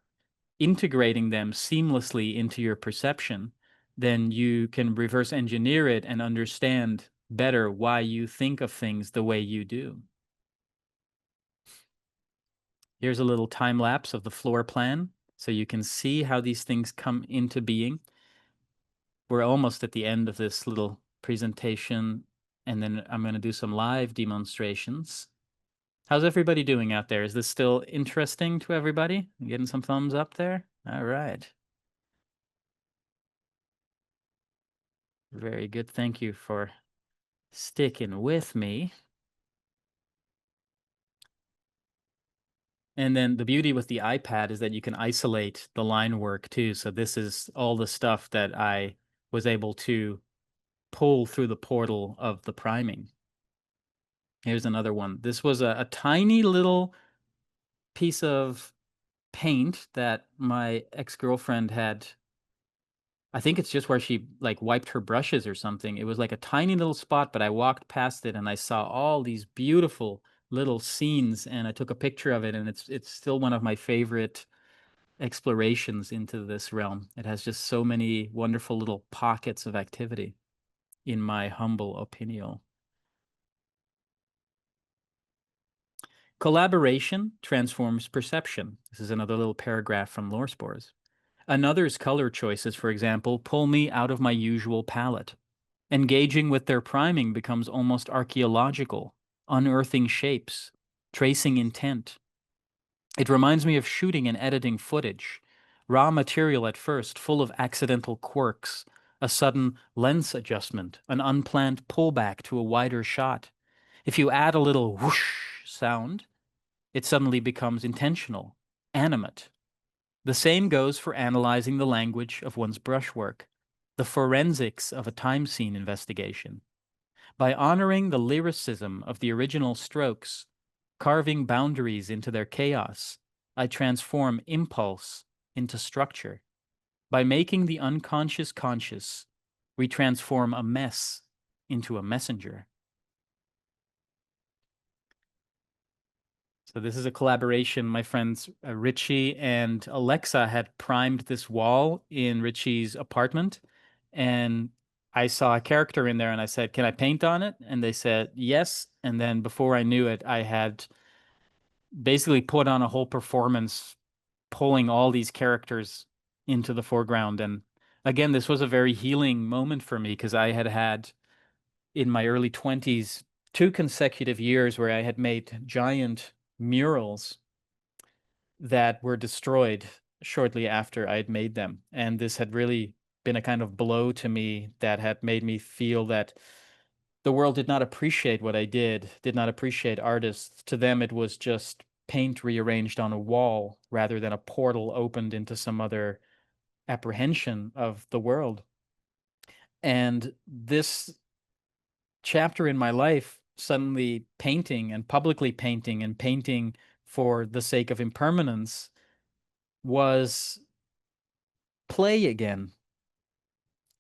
integrating them seamlessly into your perception, then you can reverse engineer it and understand better why you think of things the way you do. Here's a little time lapse of the floor plan, so you can see how these things come into being. We're almost at the end of this little presentation, and then I'm going to do some live demonstrations. How's everybody doing out there? Is this still interesting to everybody? Getting some thumbs up there? All right. Very good. Thank you for sticking with me. And then the beauty with the iPad is that you can isolate the line work too. So this is all the stuff that I was able to pull through the portal of the priming. Here's another one. This was a tiny little piece of paint that my ex-girlfriend had. I think it's just where she like wiped her brushes or something. It was like a tiny little spot, but I walked past it and I saw all these beautiful little scenes and I took a picture of it, and it's still one of my favorite explorations into this realm. It has just so many wonderful little pockets of activity, in my humble opinion. Collaboration transforms perception. This is another little paragraph from Lore Spores. Another's color choices, for example, pull me out of my usual palette. Engaging with their priming becomes almost archaeological, unearthing shapes, tracing intent. It reminds me of shooting and editing footage. Raw material at first, full of accidental quirks, a sudden lens adjustment, an unplanned pullback to a wider shot. If you add a little whoosh sound, it suddenly becomes intentional, animate. The same goes for analyzing the language of one's brushwork, the forensics of a time scene investigation. By honoring the lyricism of the original strokes, carving boundaries into their chaos, I transform impulse into structure. By making the unconscious conscious, we transform a mess into a messenger. So this is a collaboration. My friends Richie and Alexa had primed this wall in Richie's apartment, and I saw a character in there and I said, "Can I paint on it?" And they said, "Yes." And then before I knew it, I had basically put on a whole performance, pulling all these characters into the foreground. And again, this was a very healing moment for me because I had had in my early 20s 2 consecutive years where I had made giant murals that were destroyed shortly after I had made them. And this had really been a kind of blow to me that had made me feel that the world did not appreciate what I did not appreciate artists. To them, it was just paint rearranged on a wall rather than a portal opened into some other apprehension of the world. And this chapter in my life, suddenly painting and publicly painting and painting for the sake of impermanence, was play again.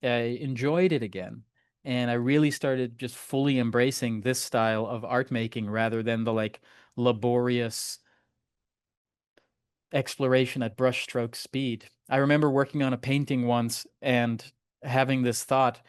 I enjoyed it again. And I really started just fully embracing this style of art making rather than the like laborious exploration at brushstroke speed. I remember working on a painting once and having this thought,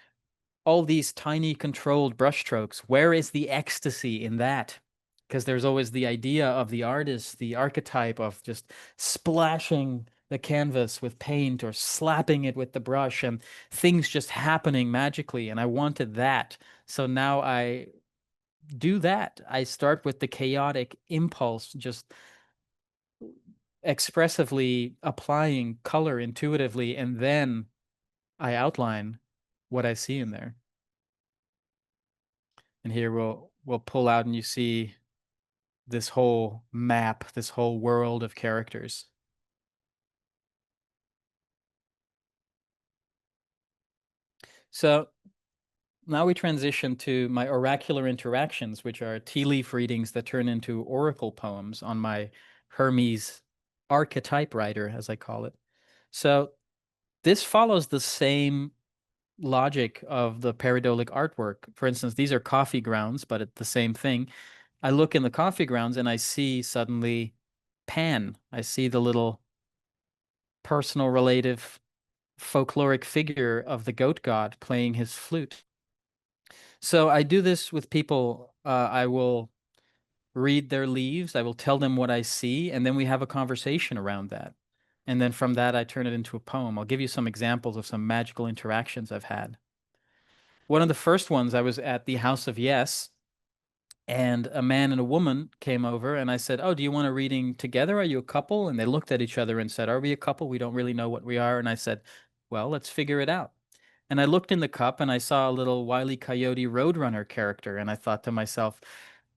all these tiny controlled brushstrokes, where is the ecstasy in that? because there's always the idea of the artist, the archetype of just splashing the canvas with paint or slapping it with the brush and things just happening magically. And I wanted that. So now I do that. I start with the chaotic impulse, just expressively applying color intuitively, and then I outline what I see in there. And here we'll pull out and you see this whole map, this whole world of characters. So now we transition to my oracular interactions, which are tea leaf readings that turn into oracle poems on my Hermes archetype writer, as I call it. So this follows the same logic of the pareidolic artwork. For instance, these are coffee grounds, but it's the same thing. I look in the coffee grounds and I see suddenly Pan. I see the little personal relative folkloric figure of the goat god playing his flute. So I do this with people. I will read their leaves, I will tell them what I see, and then we have a conversation around that. And then from that, I turn it into a poem. I'll give you some examples of some magical interactions I've had. One of the first ones, I was at the House of Yes, and a man and a woman came over, and I said, "Oh, do you want a reading together? Are you a couple?" And they looked at each other and said, "Are we a couple? We don't really know what we are." And I said, "Well, let's figure it out." And I looked in the cup and I saw a little Wile E. Coyote Roadrunner character, and I thought to myself,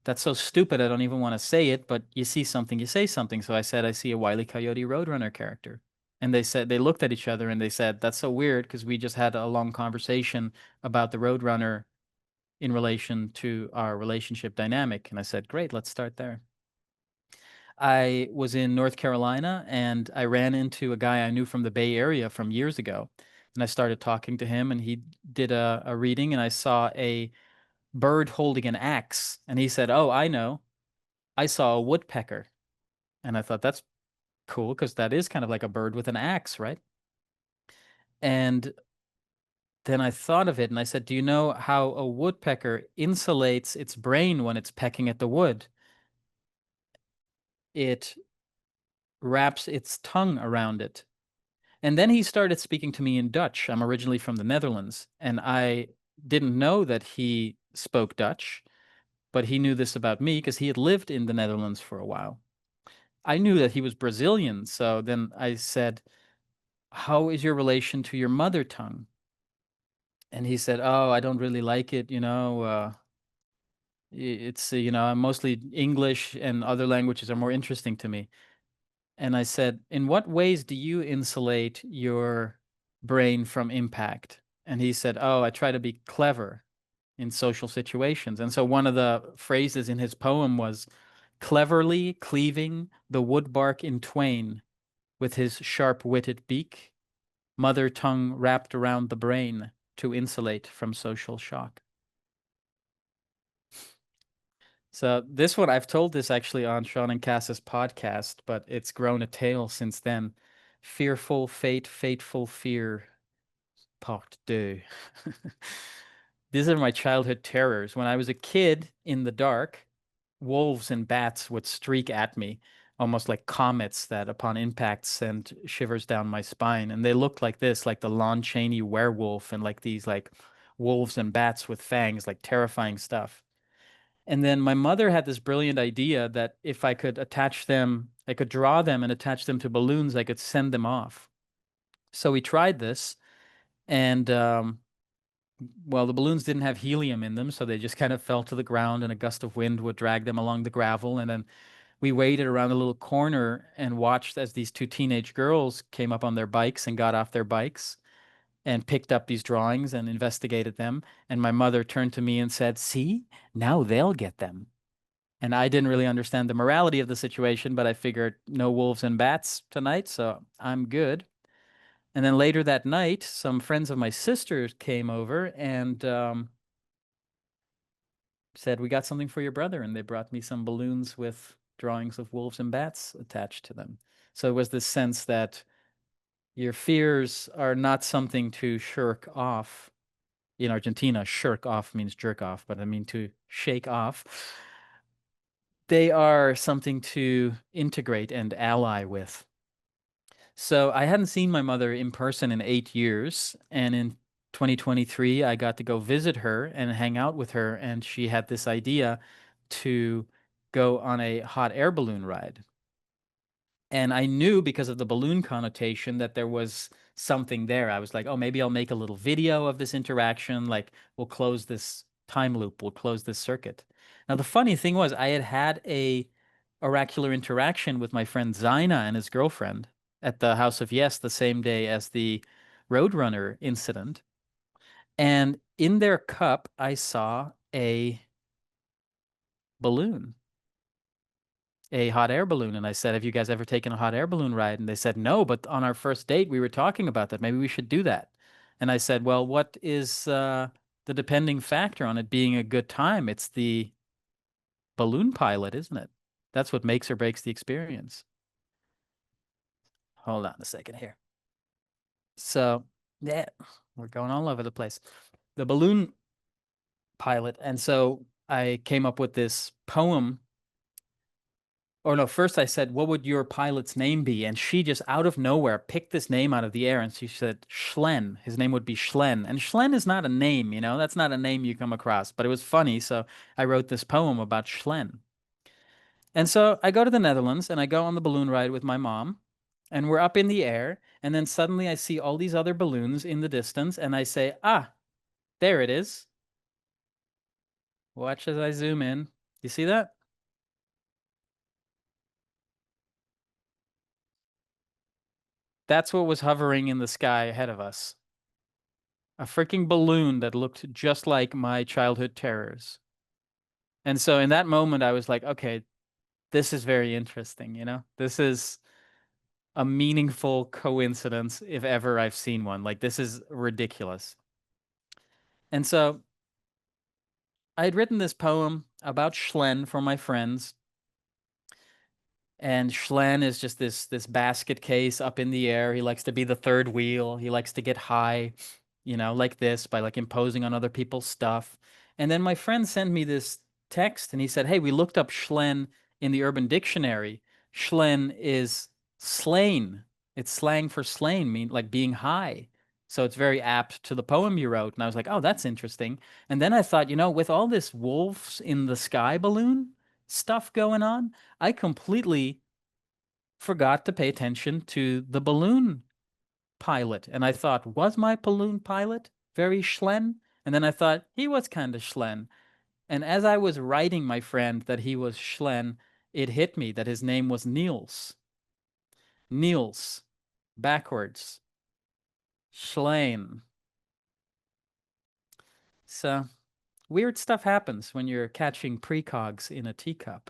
that's so stupid, I don't even want to say it, but you see something, you say something. So I said, I see a Wile E. Coyote Roadrunner character. And they looked at each other and they said, that's so weird because we just had a long conversation about the Roadrunner in relation to our relationship dynamic. And I said, great, let's start there. I was in North Carolina and I ran into a guy I knew from the Bay Area from years ago. And I started talking to him and he did a reading and I saw a bird holding an axe. And he said, oh, I know. I saw a woodpecker. And I thought that's cool because that is kind of like a bird with an axe, right? And then I thought of it and I said, do you know how a woodpecker insulates its brain when it's pecking at the wood? It wraps its tongue around it. And then he started speaking to me in Dutch. I'm originally from the Netherlands, and I didn't know that he spoke Dutch, but he knew this about me because he had lived in the Netherlands for a while. I knew that he was Brazilian, so then I said, how is your relation to your mother tongue? And he said, oh, I don't really like it, it's, mostly English and other languages are more interesting to me. And I said, in what ways do you insulate your brain from impact? And he said, oh, I try to be clever in social situations. And so one of the phrases in his poem was, cleverly cleaving the wood bark in twain with his sharp-witted beak, mother tongue wrapped around the brain to insulate from social shock. So this one, I've told this actually on Sean and Cass's podcast, but it's grown a tale since then. Fearful fate, fateful fear, part deux. These are my childhood terrors. When I was a kid in the dark, wolves and bats would streak at me, almost like comets that upon impact sent shivers down my spine. And they looked like this, like the Lon Chaney werewolf and like these like wolves and bats with fangs, like terrifying stuff. And then my mother had this brilliant idea that if I could attach them, I could draw them and attach them to balloons, I could send them off. So we tried this, and well, the balloons didn't have helium in them, so they just kind of fell to the ground, and a gust of wind would drag them along the gravel. And then we waited around a little corner and watched as these two teenage girls came up on their bikes and got off their bikes and picked up these drawings and investigated them. And my mother turned to me and said, see, now they'll get them. And I didn't really understand the morality of the situation, but I figured no wolves and bats tonight, so I'm good. And then later that night, some friends of my sister's came over and said, we got something for your brother. And they brought me some balloons with drawings of wolves and bats attached to them. So it was this sense that your fears are not something to shirk off. In Argentina, shirk off means jerk off, but I mean to shake off. they are something to integrate and ally with. So I hadn't seen my mother in person in 8 years, and in 2023 I got to go visit her and hang out with her, and she had this idea to go on a hot air balloon ride. And I knew because of the balloon connotation that there was something there. I was like, oh, maybe I'll make a little video of this interaction. Like, we'll close this time loop, we'll close this circuit. Now, the funny thing was, I had a oracular interaction with my friend Zaina and his girlfriend at the House of Yes the same day as the Roadrunner incident. And in their cup, I saw a balloon, a hot air balloon. And I said, have you guys ever taken a hot air balloon ride? And they said, no, but on our first date, we were talking about that. Maybe we should do that. And I said, well, what is the depending factor on it being a good time? It's the balloon pilot, isn't it? That's what makes or breaks the experience. Hold on a second here. So, yeah, we're going all over the place. The balloon pilot. And so I came up with this poem. Or no, first I said, what would your pilot's name be? And she just out of nowhere picked this name out of the air and she said, Schlen. His name would be Schlen. And Schlen is not a name, you know, that's not a name you come across. But it was funny, so I wrote this poem about Schlen. And so I go to the Netherlands and I go on the balloon ride with my mom, and we're up in the air. And then suddenly I see all these other balloons in the distance and I say, ah, there it is. Watch as I zoom in. You see that? That's what was hovering in the sky ahead of us. A freaking balloon that looked just like my childhood terrors. And so in that moment, I was like, okay, this is very interesting, you know? This is a meaningful coincidence if ever I've seen one. Like, this is ridiculous. And so I had written this poem about Schlen for my friends. And Schlen is just this basket case up in the air. He likes to be the third wheel. He likes to get high, you know, like this, by like imposing on other people's stuff. And then my friend sent me this text and he said, hey, we looked up Schlen in the Urban Dictionary. Schlen is slain. It's slang for slain, mean like being high. So it's very apt to the poem you wrote. And I was like, oh, that's interesting. And then I thought, you know, with all this wolves in the sky balloon stuff going on, I completely forgot to pay attention to the balloon pilot. And I thought, was my balloon pilot very Schlen? And then I thought, he was kind of Schlen. And as I was writing my friend that he was Schlen, it hit me that his name was Niels. Niels, backwards. Schlein. So, weird stuff happens when you're catching precogs in a teacup.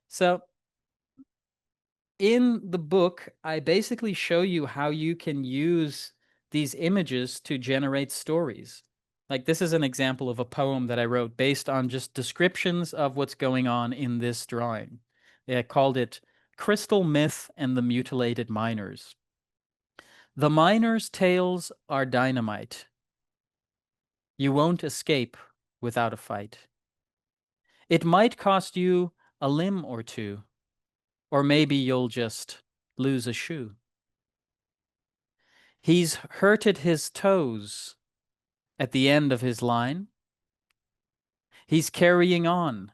So, in the book, I basically show you how you can use these images to generate stories. Like, this is an example of a poem that I wrote based on just descriptions of what's going on in this drawing. I called it Crystal Myth and the Mutilated Miners. The miners' tales are dynamite. You won't escape without a fight. It might cost you a limb or two, or maybe you'll just lose a shoe. He's hurted his toes at the end of his line. He's carrying on.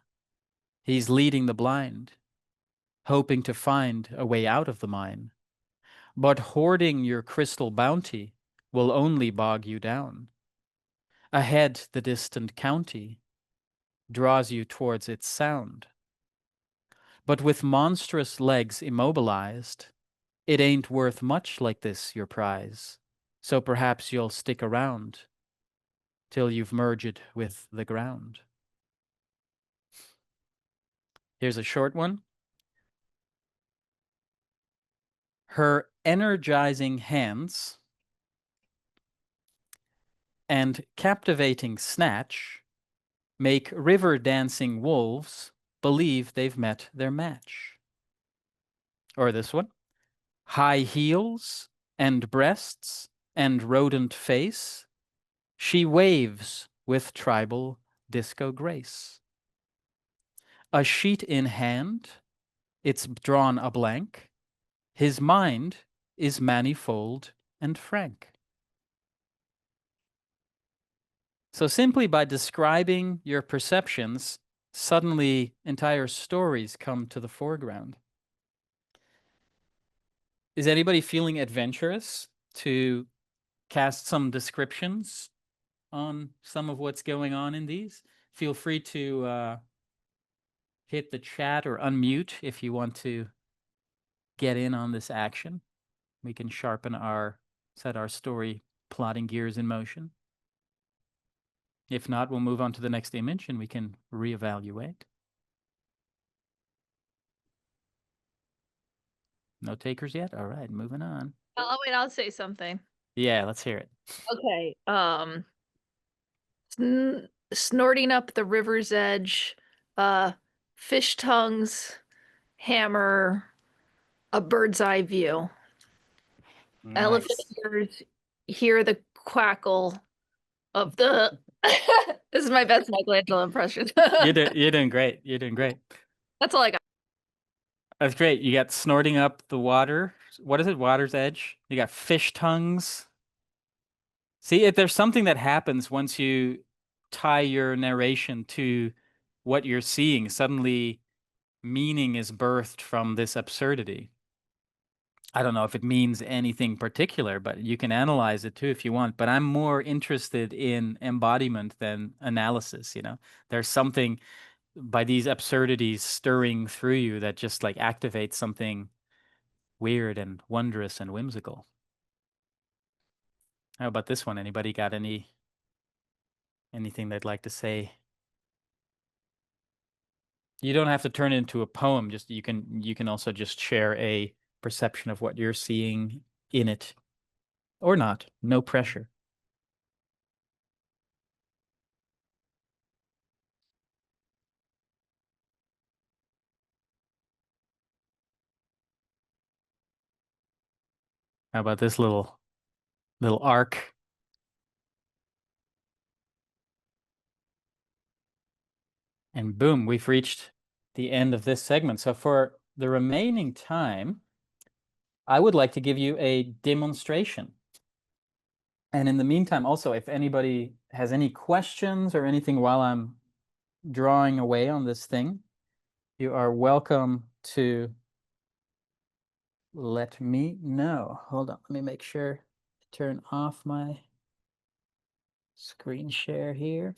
He's leading the blind, hoping to find a way out of the mine. But hoarding your crystal bounty will only bog you down. Ahead, the distant county draws you towards its sound. But with monstrous legs immobilized, it ain't worth much like this, your prize. So perhaps you'll stick around till you've merged with the ground. Here's a short one. Her energizing hands and captivating snatch make river dancing wolves believe they've met their match. Or this one. High heels and breasts and rodent face, she waves with tribal disco grace. A sheet in hand, it's drawn a blank. His mind is manifold and frank. So simply by describing your perceptions, suddenly entire stories come to the foreground. Is anybody feeling adventurous to cast some descriptions on some of what's going on in these? Feel free to hit the chat or unmute if you want to get in on this action. We can set our story plotting gears in motion. If not, we'll move on to the next image and we can reevaluate. No takers yet? All right, moving on. Oh, wait, I'll say something. Yeah, let's hear it. Okay. Snorting up the river's edge, fish tongues, hammer, a bird's eye view. Elephant Nice. ears, hear the quackle of the. This is my best Michelangelo impression. You're doing great. You're doing great. That's all I got. That's great. You got snorting up the water. What is it? Water's edge. You got fish tongues. See, if there's something that happens once you tie your narration to what you're seeing, suddenly meaning is birthed from this absurdity. I don't know if it means anything particular, but you can analyze it too if you want. But I'm more interested in embodiment than analysis, you know. There's something by these absurdities stirring through you that just like activates something weird and wondrous and whimsical. How about this one? Anybody got anything they'd like to say? You don't have to turn it into a poem. Just you can also just share a perception of what you're seeing in it, or not. No pressure. How about this little arc? And boom, we've reached the end of this segment. So for the remaining time, I would like to give you a demonstration. And in the meantime, also, if anybody has any questions or anything while I'm drawing away on this thing, you are welcome to let me know. Hold on, let me make sure to turn off my screen share here.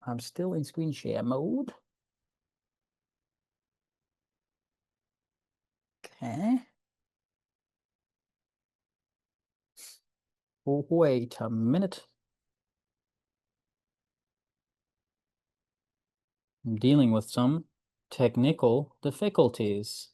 I'm still in screen share mode. Okay. Wait a minute. I'm dealing with some technical difficulties.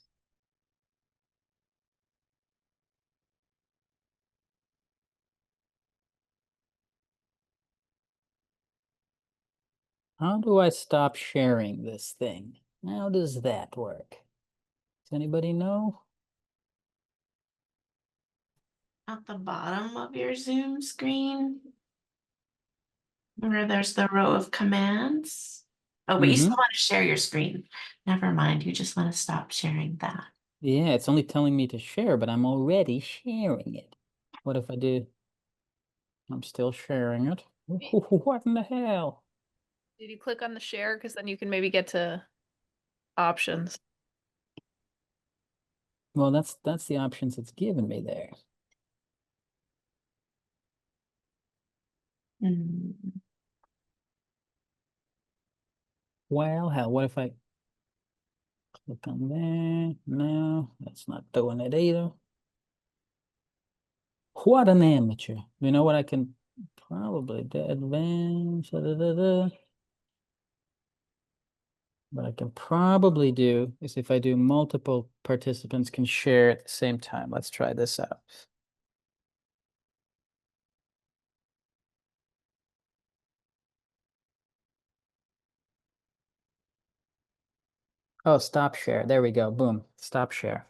How do I stop sharing this thing? How does that work? Does anybody know? At the bottom of your Zoom screen, where there's the row of commands. Oh, but you still want to share your screen. Never mind, you just want to stop sharing that. Yeah, it's only telling me to share, but I'm already sharing it. What if I do? I'm still sharing it. What in the hell? Did you click on the share? Because then you can maybe get to options. Well, that's the options it's given me there. Well, hell, what if I click on there? No, that's not doing it either. What an amateur. You know what I can probably do? Advance. What I can probably do is if I do multiple participants can share at the same time. Let's try this out. Oh, stop share. There we go. Boom. Stop share.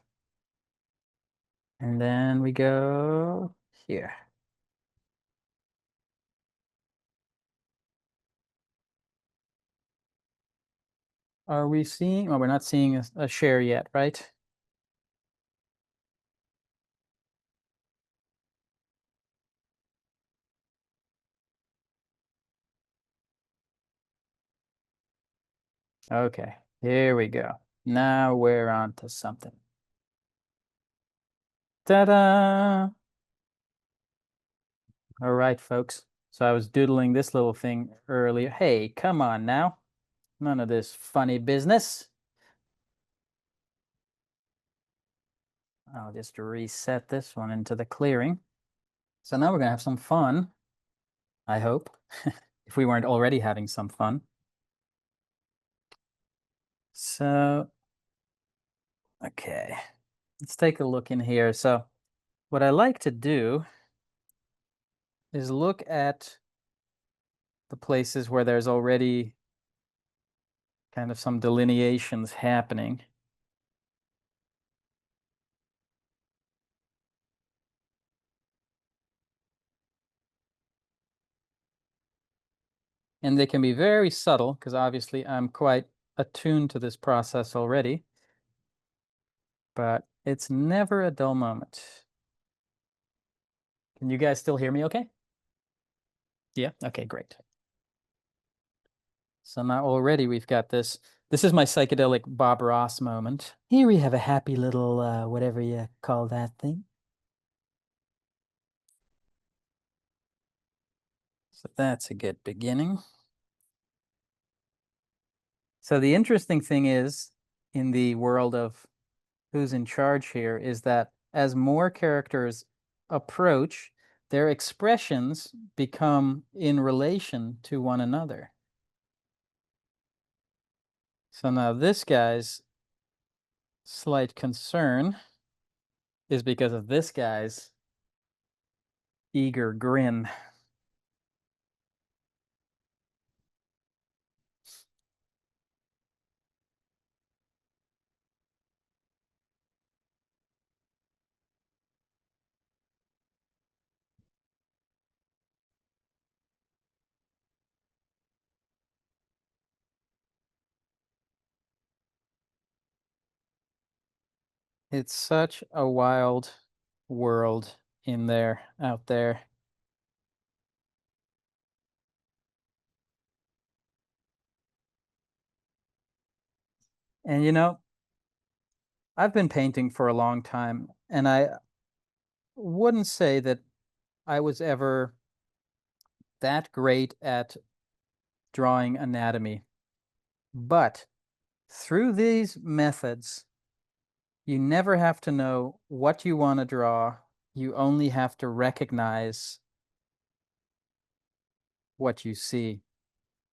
And then we go here. are we seeing? Oh, we're not seeing a share yet, right? Okay, here we go. Now we're on to something. Ta-da! All right, folks. So I was doodling this little thing earlier. Hey, come on now. None of this funny business. I'll just reset this one into the clearing. So now we're going to have some fun, I hope, if we weren't already having some fun. So, okay, let's take a look in here. So what I like to do is look at the places where there's already kind of some delineations happening. And they can be very subtle because obviously I'm quite attuned to this process already, but it's never a dull moment. Can you guys still hear me okay? Yeah, okay, great. So now already we've got this. This is my psychedelic Bob Ross moment. Here we have a happy little, whatever you call that thing. So that's a good beginning. So the interesting thing is, in the world of who's in charge here, is that as more characters approach, their expressions become in relation to one another. So now this guy's slight concern is because of this guy's eager grin. It's such a wild world in there, out there. And you know, I've been painting for a long time, and I wouldn't say that I was ever that great at drawing anatomy. But through these methods, you never have to know what you want to draw. You only have to recognize what you see.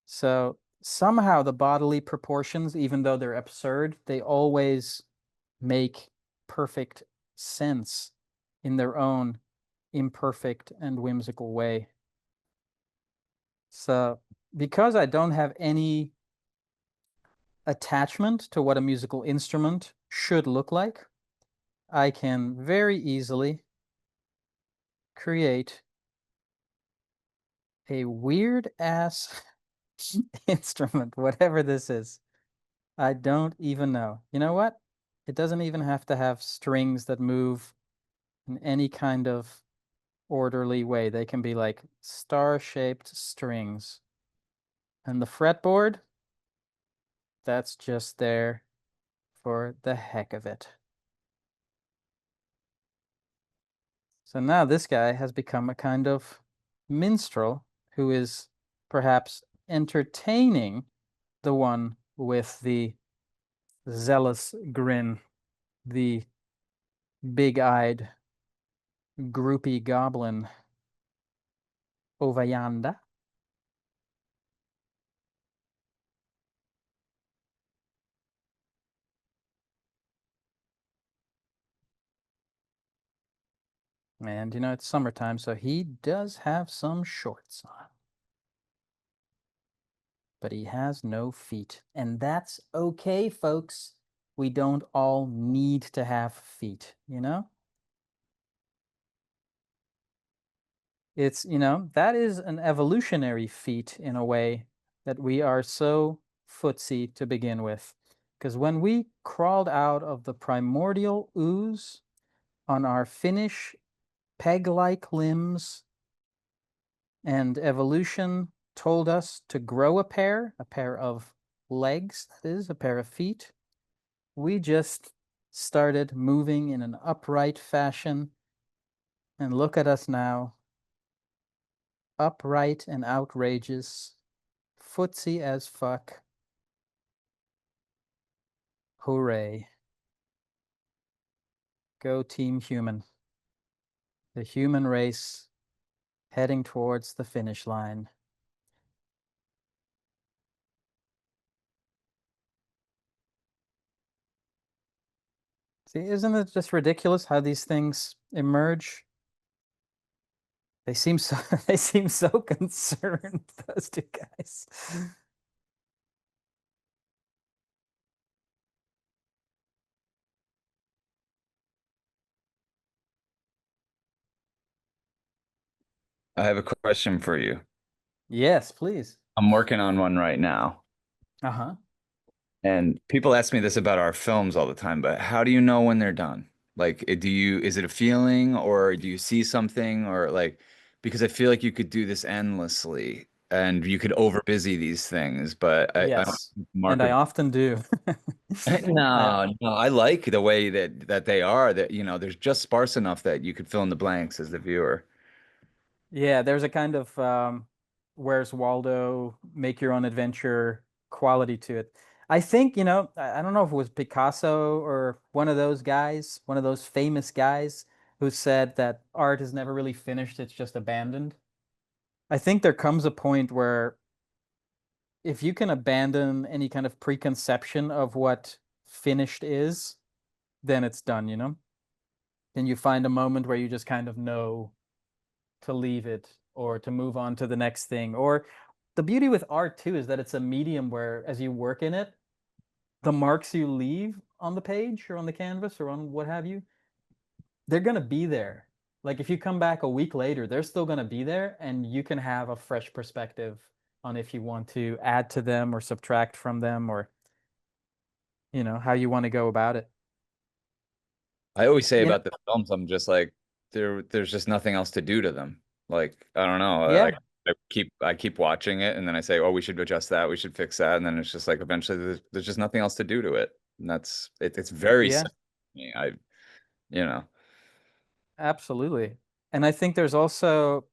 So somehow the bodily proportions, even though they're absurd, they always make perfect sense in their own imperfect and whimsical way. So because I don't have any attachment to what a musical instrument should look like, I can very easily create a weird ass instrument, whatever this is. I don't even know. You know what? It doesn't even have to have strings that move in any kind of orderly way. They can be like star-shaped strings. And the fretboard, that's just there for the heck of it. So now this guy has become a kind of minstrel who is perhaps entertaining the one with the zealous grin, the big-eyed, groupie goblin over yonder. And you know, it's summertime, so he does have some shorts on. But he has no feet. And that's okay, folks. We don't all need to have feet, you know? It's, you know, that is an evolutionary feat in a way, that we are so footsie to begin with. Because when we crawled out of the primordial ooze on our Finnish peg-like limbs, and evolution told us to grow a pair of legs, that is, a pair of feet, we just started moving in an upright fashion. And look at us now, upright and outrageous, footsie as fuck. Hooray. Go Team Human. The human race heading towards the finish line. See, isn't it just ridiculous how these things emerge? They seem so they seem so concerned, those two guys. I have a question for you. Yes, please. I'm working on one right now. Uh-huh. And people ask me this about our films all the time, but how do you know when they're done? Like, is it a feeling or do you see something or like, because I feel like you could do this endlessly and you could overbusy these things, but I don't Yes. And I market. often do. No, no, I like the way that they are, that, there's just sparse enough that you could fill in the blanks as the viewer. Yeah, there's a kind of Where's Waldo, make your own adventure quality to it. I think, I don't know if it was Picasso or one of those guys, one of those famous guys who said that art is never really finished, it's just abandoned. I think there comes a point where if you can abandon any kind of preconception of what finished is, then it's done, Then you find a moment where you just kind of know to leave it or to move on to the next thing. Or the beauty with art too is that it's a medium where as you work in it, the marks you leave on the page or on the canvas or on what have you, they're going to be there. Like if you come back a week later, they're still going to be there and you can have a fresh perspective on if you want to add to them or subtract from them or how you want to go about it. I always say You know, about the films, I'm just like, there's just nothing else to do to them. Like, I don't know. yeah, I keep watching it and then I say, oh, we should adjust that, we should fix that. And then it's just like eventually there's just nothing else to do to it. And that's it, it's very yeah, simple to me. You know, absolutely. And I think there's also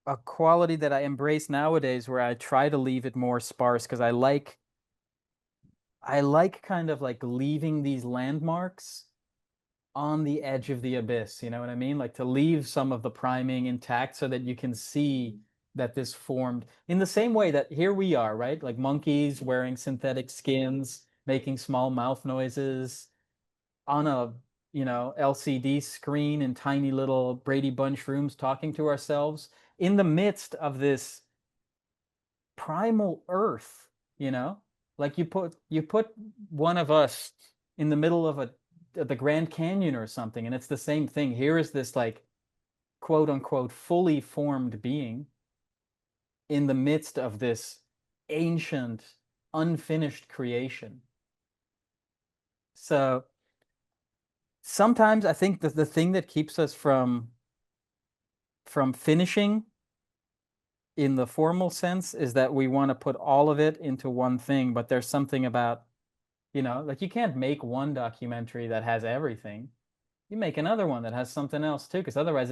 a quality that I embrace nowadays where I try to leave it more sparse because I like kind of like leaving these landmarks on the edge of the abyss, you know what I mean? Like to leave some of the priming intact so that you can see that this formed in the same way that here we are, right? Like monkeys wearing synthetic skins, making small mouth noises on a, LCD screen in tiny little Brady Bunch rooms talking to ourselves in the midst of this primal earth, you know? Like you put one of us in the middle of the Grand Canyon or something, and it's the same thing. Here is this like quote unquote fully formed being in the midst of this ancient, unfinished creation. So sometimes I think that the thing that keeps us from finishing in the formal sense is that we want to put all of it into one thing, but there's something about, like you can't make one documentary that has everything. You make another one that has something else too, because otherwise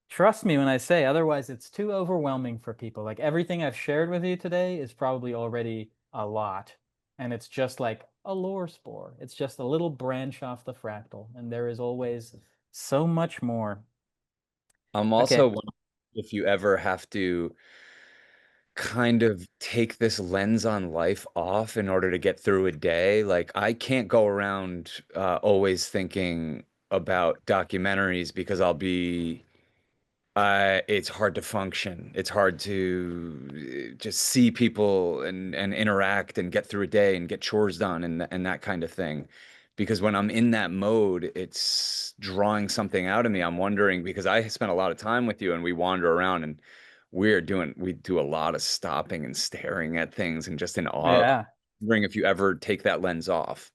trust me when I say, otherwise it's too overwhelming for people. Like everything I've shared with you today is probably already a lot. And it's just like a lore spore. It's just a little branch off the fractal. And there is always so much more. I'm Okay. also wondering if you ever have to kind of take this lens on life off in order to get through a day. Like I can't go around always thinking about documentaries because it's hard to function. It's hard to just see people and interact and get through a day and get chores done and that kind of thing. Because when I'm in that mode, it's drawing something out of me. I'm wondering because I spent a lot of time with you and we wander around and we do a lot of stopping and staring at things and just in awe. Yeah. Wondering if you ever take that lens off.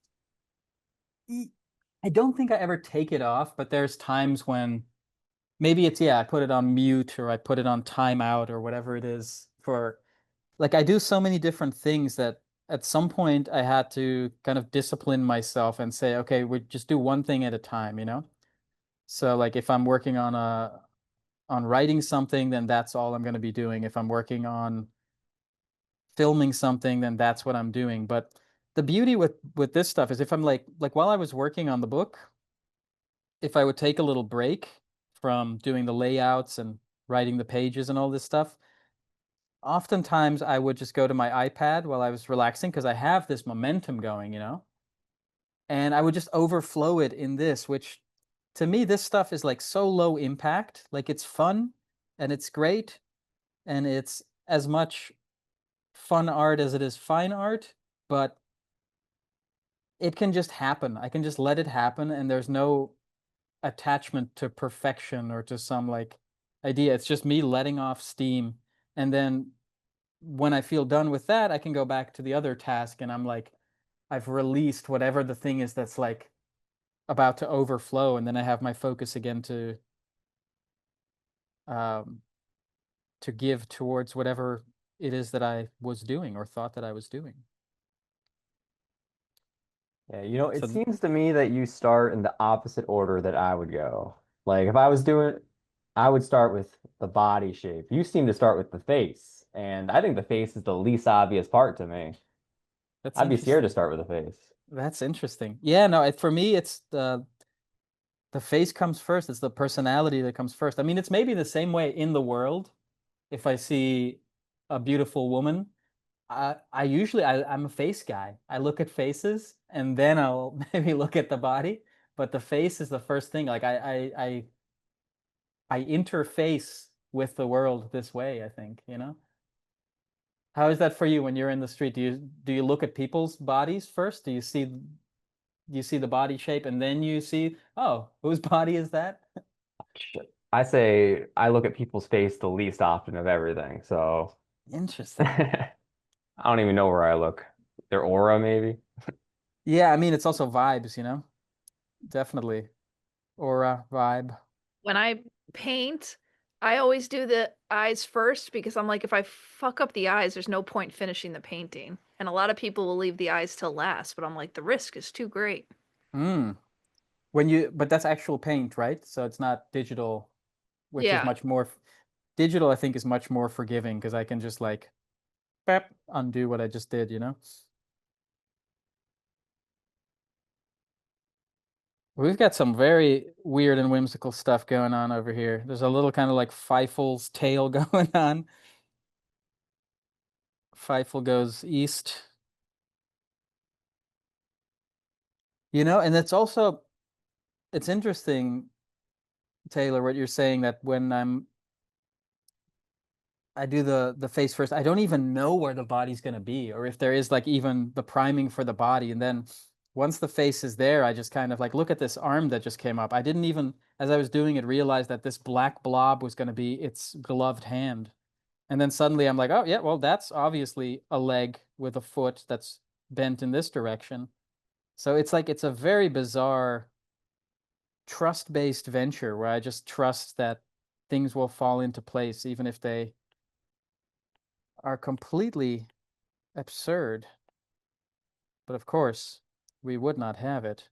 I don't think I ever take it off, but there's times when maybe it's, yeah, I put it on mute or I put it on timeout or whatever it is for, like, I do so many different things that at some point I had to kind of discipline myself and say, okay, we just do one thing at a time, you know? So like if I'm working on writing something, then that's all I'm going to be doing. If I'm working on filming something, then that's what I'm doing. But the beauty with this stuff is if I'm like while I was working on the book, if I would take a little break from doing the layouts and writing the pages and all this stuff, oftentimes I would just go to my iPad while I was relaxing because I have this momentum going, you know? And I would just overflow it in this, which to me, this stuff is like so low impact. Like it's fun and it's great and it's as much fun art as it is fine art, but it can just happen. I can just let it happen and there's no attachment to perfection or to some like idea. It's just me letting off steam. And then when I feel done with that, I can go back to the other task and I'm like, I've released whatever the thing is that's like about to overflow. And then I have my focus again to give towards whatever it is that I was doing or thought that I was doing. Yeah, you know, it So seems to me that you start in the opposite order that I would go. Like if I was doing, I would start with the body shape. You seem to start with the face, and I think the face is the least obvious part to me. that's I'd be scared to interesting. start with the face. That's interesting. Yeah, no, for me, it's the face comes first. It's the personality that comes first. I mean, it's maybe the same way in the world. If I see a beautiful woman, I usually I'm a face guy. I look at faces and then I'll maybe look at the body, but the face is the first thing. Like I interface with the world this way, I think, you know? How is that for you when you're in the street? Do you look at people's bodies first? Do you see the body shape and then you see, oh, whose body is that? Shit. I say I look at people's face the least often of everything. So Interesting. I don't even know where I look. Their aura, maybe. Yeah, I mean, it's also vibes, you know? Definitely. Aura, vibe. When I paint, I always do the eyes first because I'm like, if I fuck up the eyes, there's no point finishing the painting. And a lot of people will leave the eyes till last, but I'm like, the risk is too great. Mm. But that's actual paint, right? So it's not digital, which is Yeah. much more, digital, I think, is much more forgiving because I can just like, bap, undo what I just did, you know? We've got some very weird and whimsical stuff going on over here. There's a little kind of like Feifel's tail going on. Feifel goes east. You know, and it's interesting, Taylor, what you're saying that when I do the face first, I don't even know where the body's going to be or if there is like even the priming for the body. And then once the face is there, I just kind of like look at this arm that just came up. I didn't even, as I was doing it, realize that this black blob was going to be its gloved hand. And then suddenly I'm like, oh, yeah, well, that's obviously a leg with a foot that's bent in this direction. So it's like it's a very bizarre trust-based venture where I just trust that things will fall into place, even if they are completely absurd. But of course, we would not have it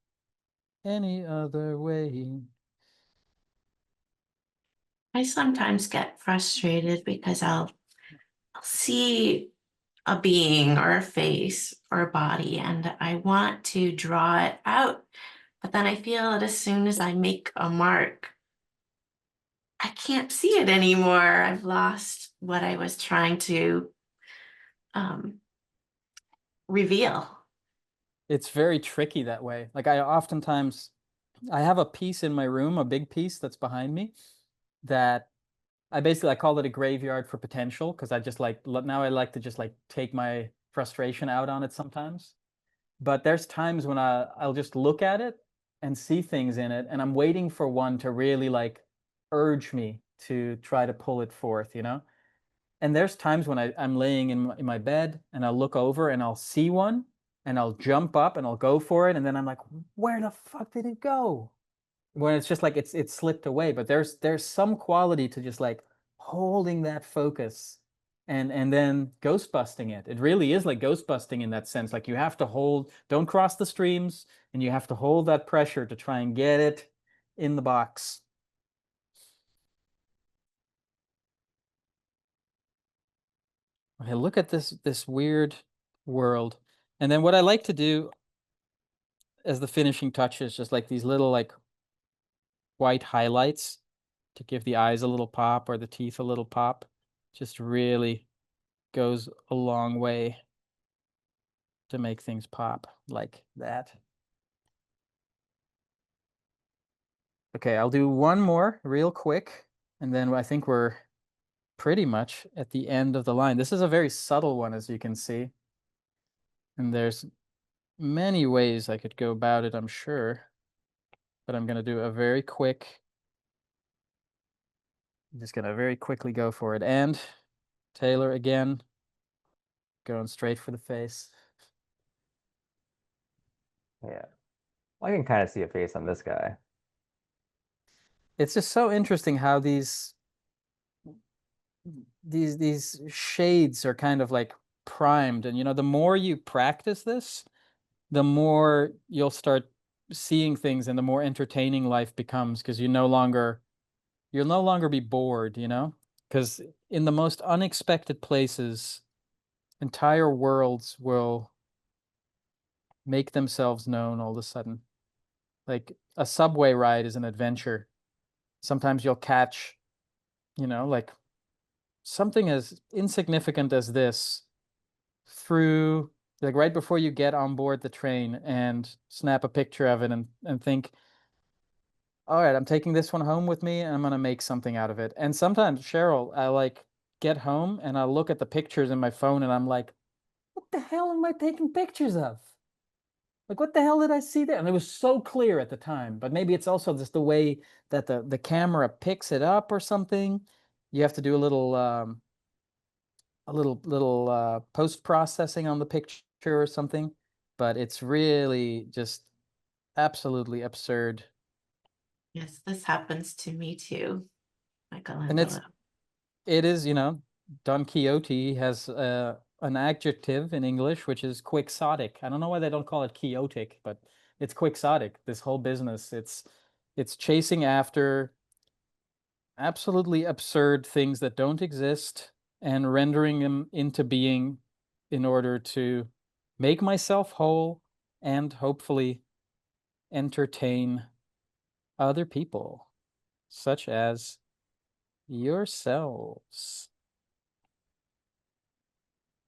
any other way. I sometimes get frustrated because I'll see a being or a face or a body and I want to draw it out. But then I feel that as soon as I make a mark, I can't see it anymore. I've lost what I was trying to reveal. It's very tricky that way. Like I have a piece in my room, a big piece that's behind me that I call it a graveyard for potential because I just like, now I like to just like take my frustration out on it sometimes. But there's times when I'll just look at it and see things in it and I'm waiting for one to really like urge me to try to pull it forth, you know? And there's times when I'm laying in my bed and I'll look over and I'll see one and I'll jump up and I'll go for it. And then I'm like, where the fuck did it go? When it's just like it's slipped away. But there's some quality to just like holding that focus and then ghost busting it. It really is like ghost busting in that sense. Like you have to hold, don't cross the streams, and you have to hold that pressure to try and get it in the box. Okay, look at this weird world. And then what I like to do as the finishing touches, just like these little like white highlights to give the eyes a little pop or the teeth a little pop, just really goes a long way to make things pop like that. Okay, I'll do one more real quick, and then I think we're pretty much at the end of the line. This is a very subtle one, as you can see. And there's many ways I could go about it, I'm sure. But I'm going to do a very quick, I'm just going to very quickly go for it. And Taylor again, going straight for the face. Yeah. Well, I can kind of see a face on this guy. It's just so interesting how these shades are kind of like primed. And, you know, the more you practice this, the more you'll start seeing things and the more entertaining life becomes, because you'll no longer be bored, you know? Because in the most unexpected places, entire worlds will make themselves known all of a sudden. Like a subway ride is an adventure. Sometimes you'll catch, you know, like something as insignificant as this through, like right before you get on board the train, and snap a picture of it and think, all right, I'm taking this one home with me and I'm going to make something out of it. And sometimes, Cheryl, I like get home and I look at the pictures in my phone and I'm like, what the hell am I taking pictures of? Like, what the hell did I see there? And it was so clear at the time, but maybe it's also just the way that the camera picks it up or something. You have to do a little post-processing on the picture or something, but it's really just absolutely absurd. Yes, this happens to me too, And Michelangelo. it is, you know, Don Quixote has an adjective in English, which is quixotic. I don't know why they don't call it quixotic, but it's quixotic. This whole business, it's chasing after absolutely absurd things that don't exist and rendering them into being in order to make myself whole and hopefully entertain other people, such as yourselves.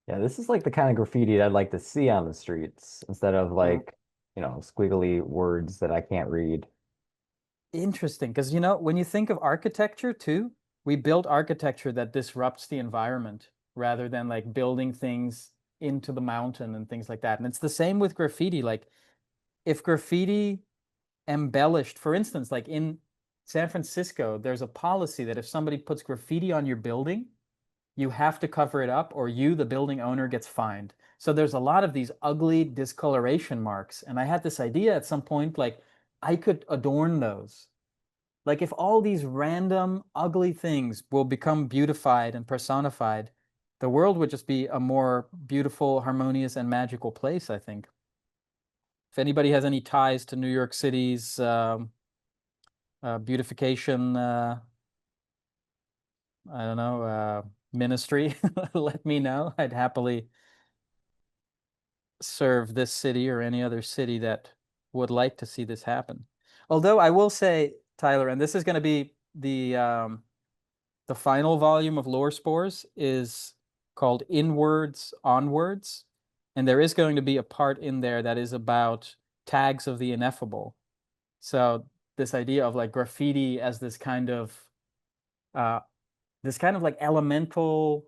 Yeah, this is like the kind of graffiti I'd like to see on the streets instead of like, you know, squiggly words that I can't read. Interesting, because, you know, when you think of architecture too, we build architecture that disrupts the environment rather than like building things into the mountain and things like that. And it's the same with graffiti. Like if graffiti embellished, for instance, like in San Francisco, there's a policy that if somebody puts graffiti on your building, you have to cover it up or you, the building owner, gets fined. So there's a lot of these ugly discoloration marks. And I had this idea at some point, like I could adorn those. Like if all these random ugly things will become beautified and personified, the world would just be a more beautiful, harmonious, and magical place, I think. If anybody has any ties to New York City's beautification, I don't know, ministry, let me know. I'd happily serve this city or any other city that would like to see this happen. Although I will say, Tyler, and this is going to be the final volume of Lore Spores is called Inwards, Onwards, and there is going to be a part in there that is about tags of the ineffable. So this idea of like graffiti as this kind of like elemental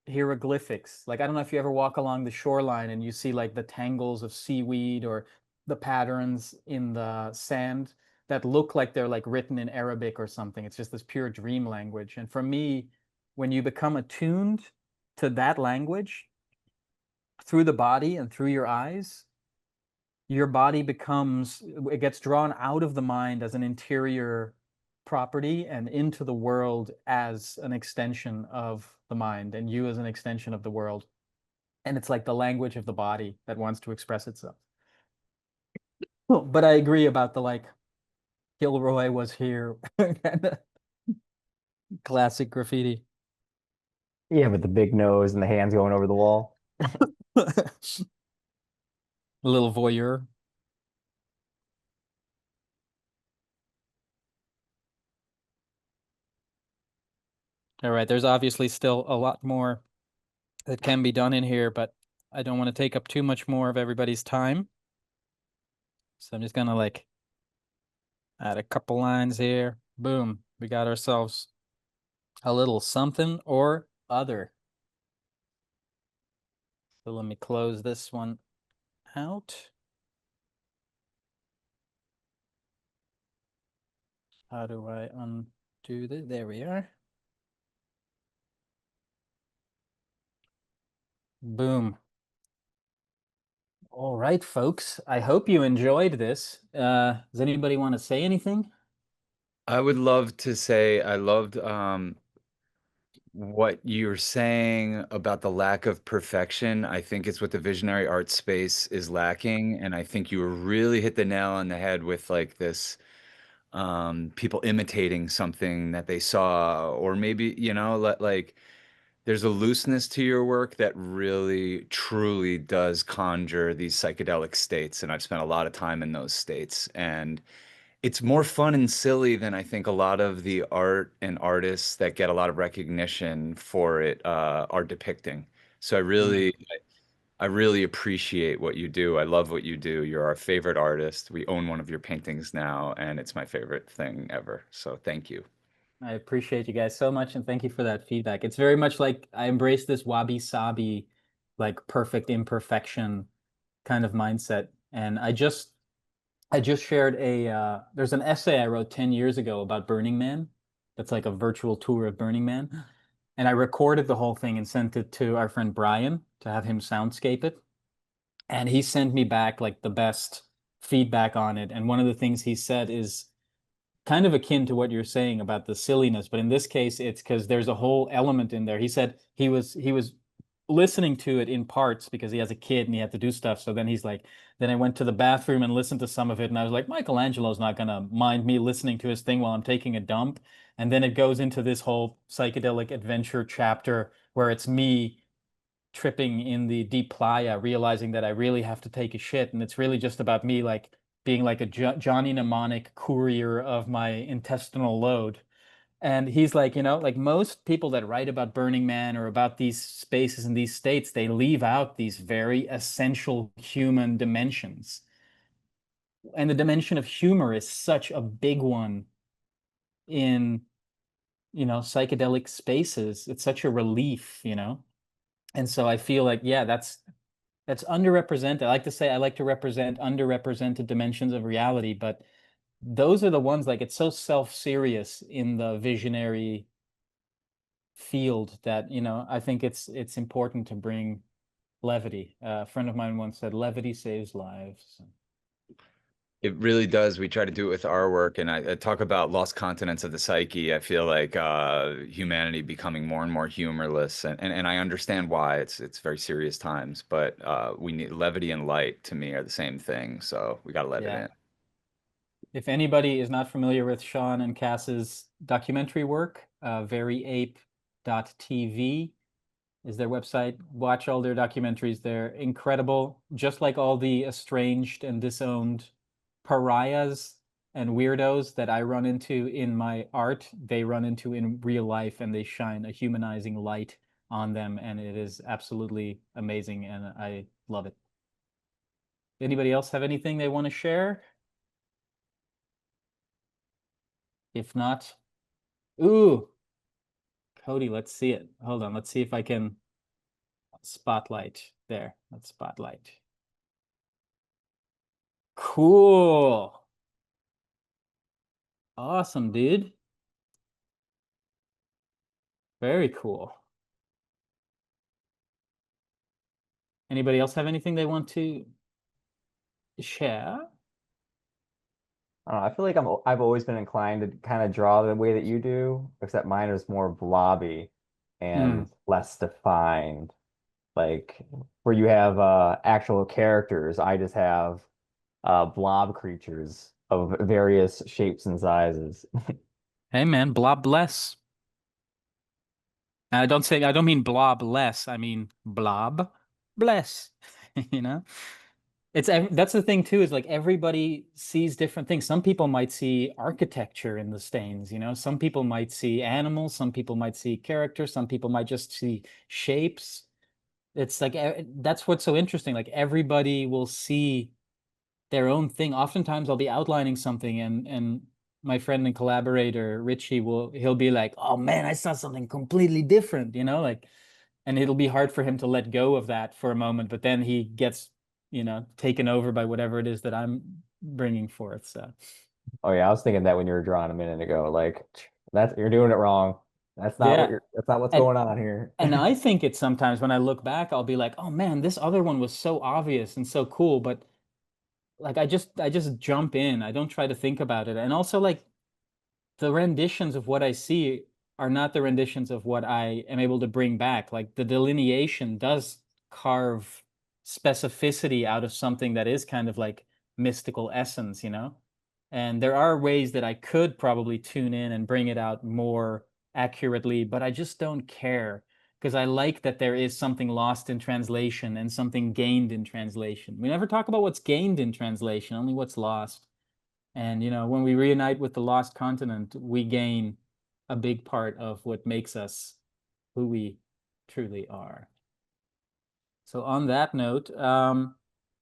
hieroglyphics. Like, I don't know if you ever walk along the shoreline and you see like the tangles of seaweed or the patterns in the sand that look like they're like written in Arabic or something. It's just this pure dream language. And for me, when you become attuned to that language through the body and through your eyes, your body it gets drawn out of the mind as an interior property and into the world as an extension of the mind, and you as an extension of the world. And it's like the language of the body that wants to express itself. But I agree about the like, Gilroy was here kind of classic graffiti. Yeah, with the big nose and the hands going over the wall. A little voyeur. All right, there's obviously still a lot more that can be done in here, but I don't want to take up too much more of everybody's time. So I'm just gonna like add a couple lines here. Boom, we got ourselves a little something or other. So let me close this one out. How do I undo this? There we are. Boom. All right, folks. I hope you enjoyed this. Does anybody want to say anything? I would love to say I loved what you're saying about the lack of perfection. I think it's what the visionary art space is lacking, and I think you really hit the nail on the head with like this people imitating something that they saw, or maybe, like there's a looseness to your work that really truly does conjure these psychedelic states, and I've spent a lot of time in those states, and it's more fun and silly than I think a lot of the art and artists that get a lot of recognition for it are depicting. So I really appreciate what you do. I love what you do. You're our favorite artist. We own one of your paintings now, and it's my favorite thing ever. So thank you. I appreciate you guys so much, and thank you for that feedback. It's very much like I embrace this wabi-sabi, like perfect imperfection kind of mindset. And I just shared there's an essay I wrote 10 years ago about Burning Man. That's like a virtual tour of Burning Man. And I recorded the whole thing and sent it to our friend Brian to have him soundscape it. And he sent me back like the best feedback on it. And one of the things he said is kind of akin to what you're saying about the silliness, but in this case, it's because there's a whole element in there. He said he was listening to it in parts because he has a kid and he had to do stuff. So then he's like, then I went to the bathroom and listened to some of it, and I was like, Michelangelo's not gonna mind me listening to his thing while I'm taking a dump. And then it goes into this whole psychedelic adventure chapter where it's me tripping in the deep playa, realizing that I really have to take a shit, and it's really just about me like being like a Johnny Mnemonic courier of my intestinal load. And he's like, like most people that write about Burning Man or about these spaces and these states, they leave out these very essential human dimensions. And the dimension of humor is such a big one in, psychedelic spaces. It's such a relief. And so I feel like, yeah, that's underrepresented. I like to say I like to represent underrepresented dimensions of reality, but those are the ones like it's so self-serious in the visionary field that, I think it's important to bring levity. A friend of mine once said, levity saves lives. It really does. We try to do it with our work, and I talk about lost continents of the psyche. I feel like humanity becoming more and more humorless, and I understand why. It's very serious times, but we need levity and light to me are the same thing. So we got to let it Yeah. in. If anybody is not familiar with Sean and Cass's documentary work, veryape.tv is their website. Watch all their documentaries. They're incredible, just like all the estranged and disowned pariahs and weirdos that I run into in my art, they run into in real life, and they shine a humanizing light on them, and it is absolutely amazing, and I love it. Anybody else have anything they want to share? If not, ooh, Cody, let's see it. Hold on, let's see if I can spotlight there. Let's spotlight. Cool. Awesome, dude. Very cool. Anybody else have anything they want to share? I don't know. I feel like I've always been inclined to kind of draw the way that you do, except mine is more blobby and less defined. Like where you have actual characters, I just have blob creatures of various shapes and sizes. Hey man, blob bless. I don't mean blob less. I mean blob bless. You know? That's the thing too, is like everybody sees different things. Some people might see architecture in the stains, you know. Some people might see animals, some people might see characters, some people might just see shapes. It's like that's what's so interesting. Like everybody will see their own thing. Oftentimes I'll be outlining something and my friend and collaborator Richie he'll be like, "Oh man, I saw something completely different," you know, like, and it'll be hard for him to let go of that for a moment, but then he gets, you know, taken over by whatever it is that I'm bringing forth. So Oh yeah, I was thinking that when you were drawing a minute ago. Like you're doing it wrong. yeah. That's not what's And going on here. and I think it's sometimes when I look back, I'll be like, "Oh man, this other one was so obvious and so cool," but like I just jump in. I don't try to think about it. And also like the renditions of what I see are not the renditions of what I am able to bring back. Like the delineation does carve specificity out of something that is kind of like mystical essence, you know? And there are ways that I could probably tune in and bring it out more accurately, but I just don't care because I like that there is something lost in translation and something gained in translation. We never talk about what's gained in translation, only what's lost. And, you know, when we reunite with the lost continent, we gain a big part of what makes us who we truly are. So on that note,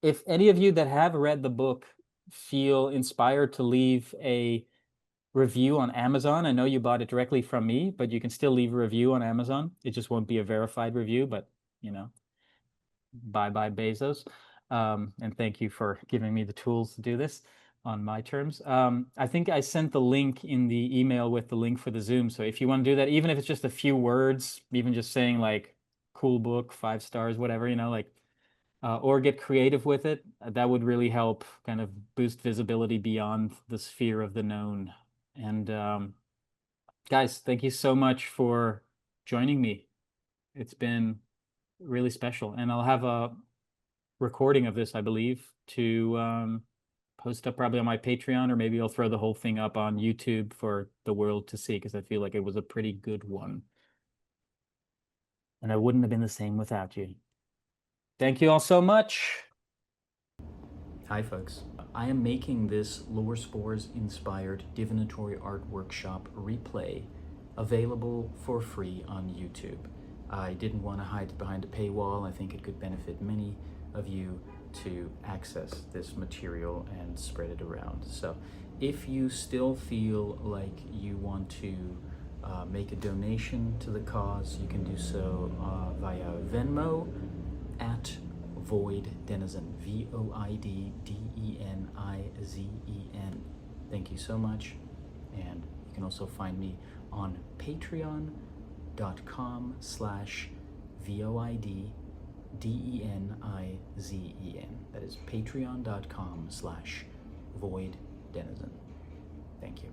if any of you that have read the book feel inspired to leave a review on Amazon, I know you bought it directly from me, but you can still leave a review on Amazon. It just won't be a verified review, but, you know, bye Bezos. And thank you for giving me the tools to do this on my terms. I think I sent the link in the email with the link for the Zoom. So if you want to do that, even if it's just a few words, even just saying like cool book, 5 stars, whatever, you know, like, or get creative with it, that would really help kind of boost visibility beyond the sphere of the known. And guys, thank you so much for joining me. It's been really special. And I'll have a recording of this, I believe, to post up probably on my Patreon, or maybe I'll throw the whole thing up on YouTube for the world to see, because I feel like it was a pretty good one. And I wouldn't have been the same without you. Thank you all so much. Hi folks, I am making this Lore Spores inspired Divinatory art workshop replay available for free on YouTube. I didn't want to hide behind a paywall. I think it could benefit many of you to access this material and spread it around. So if you still feel like you want to make a donation to the cause, you can do so via Venmo at Void Denizen, VoidDenizen. Thank you so much. And you can also find me on patreon.com/VoidDenizen. That is patreon.com/Void Denizen. Thank you.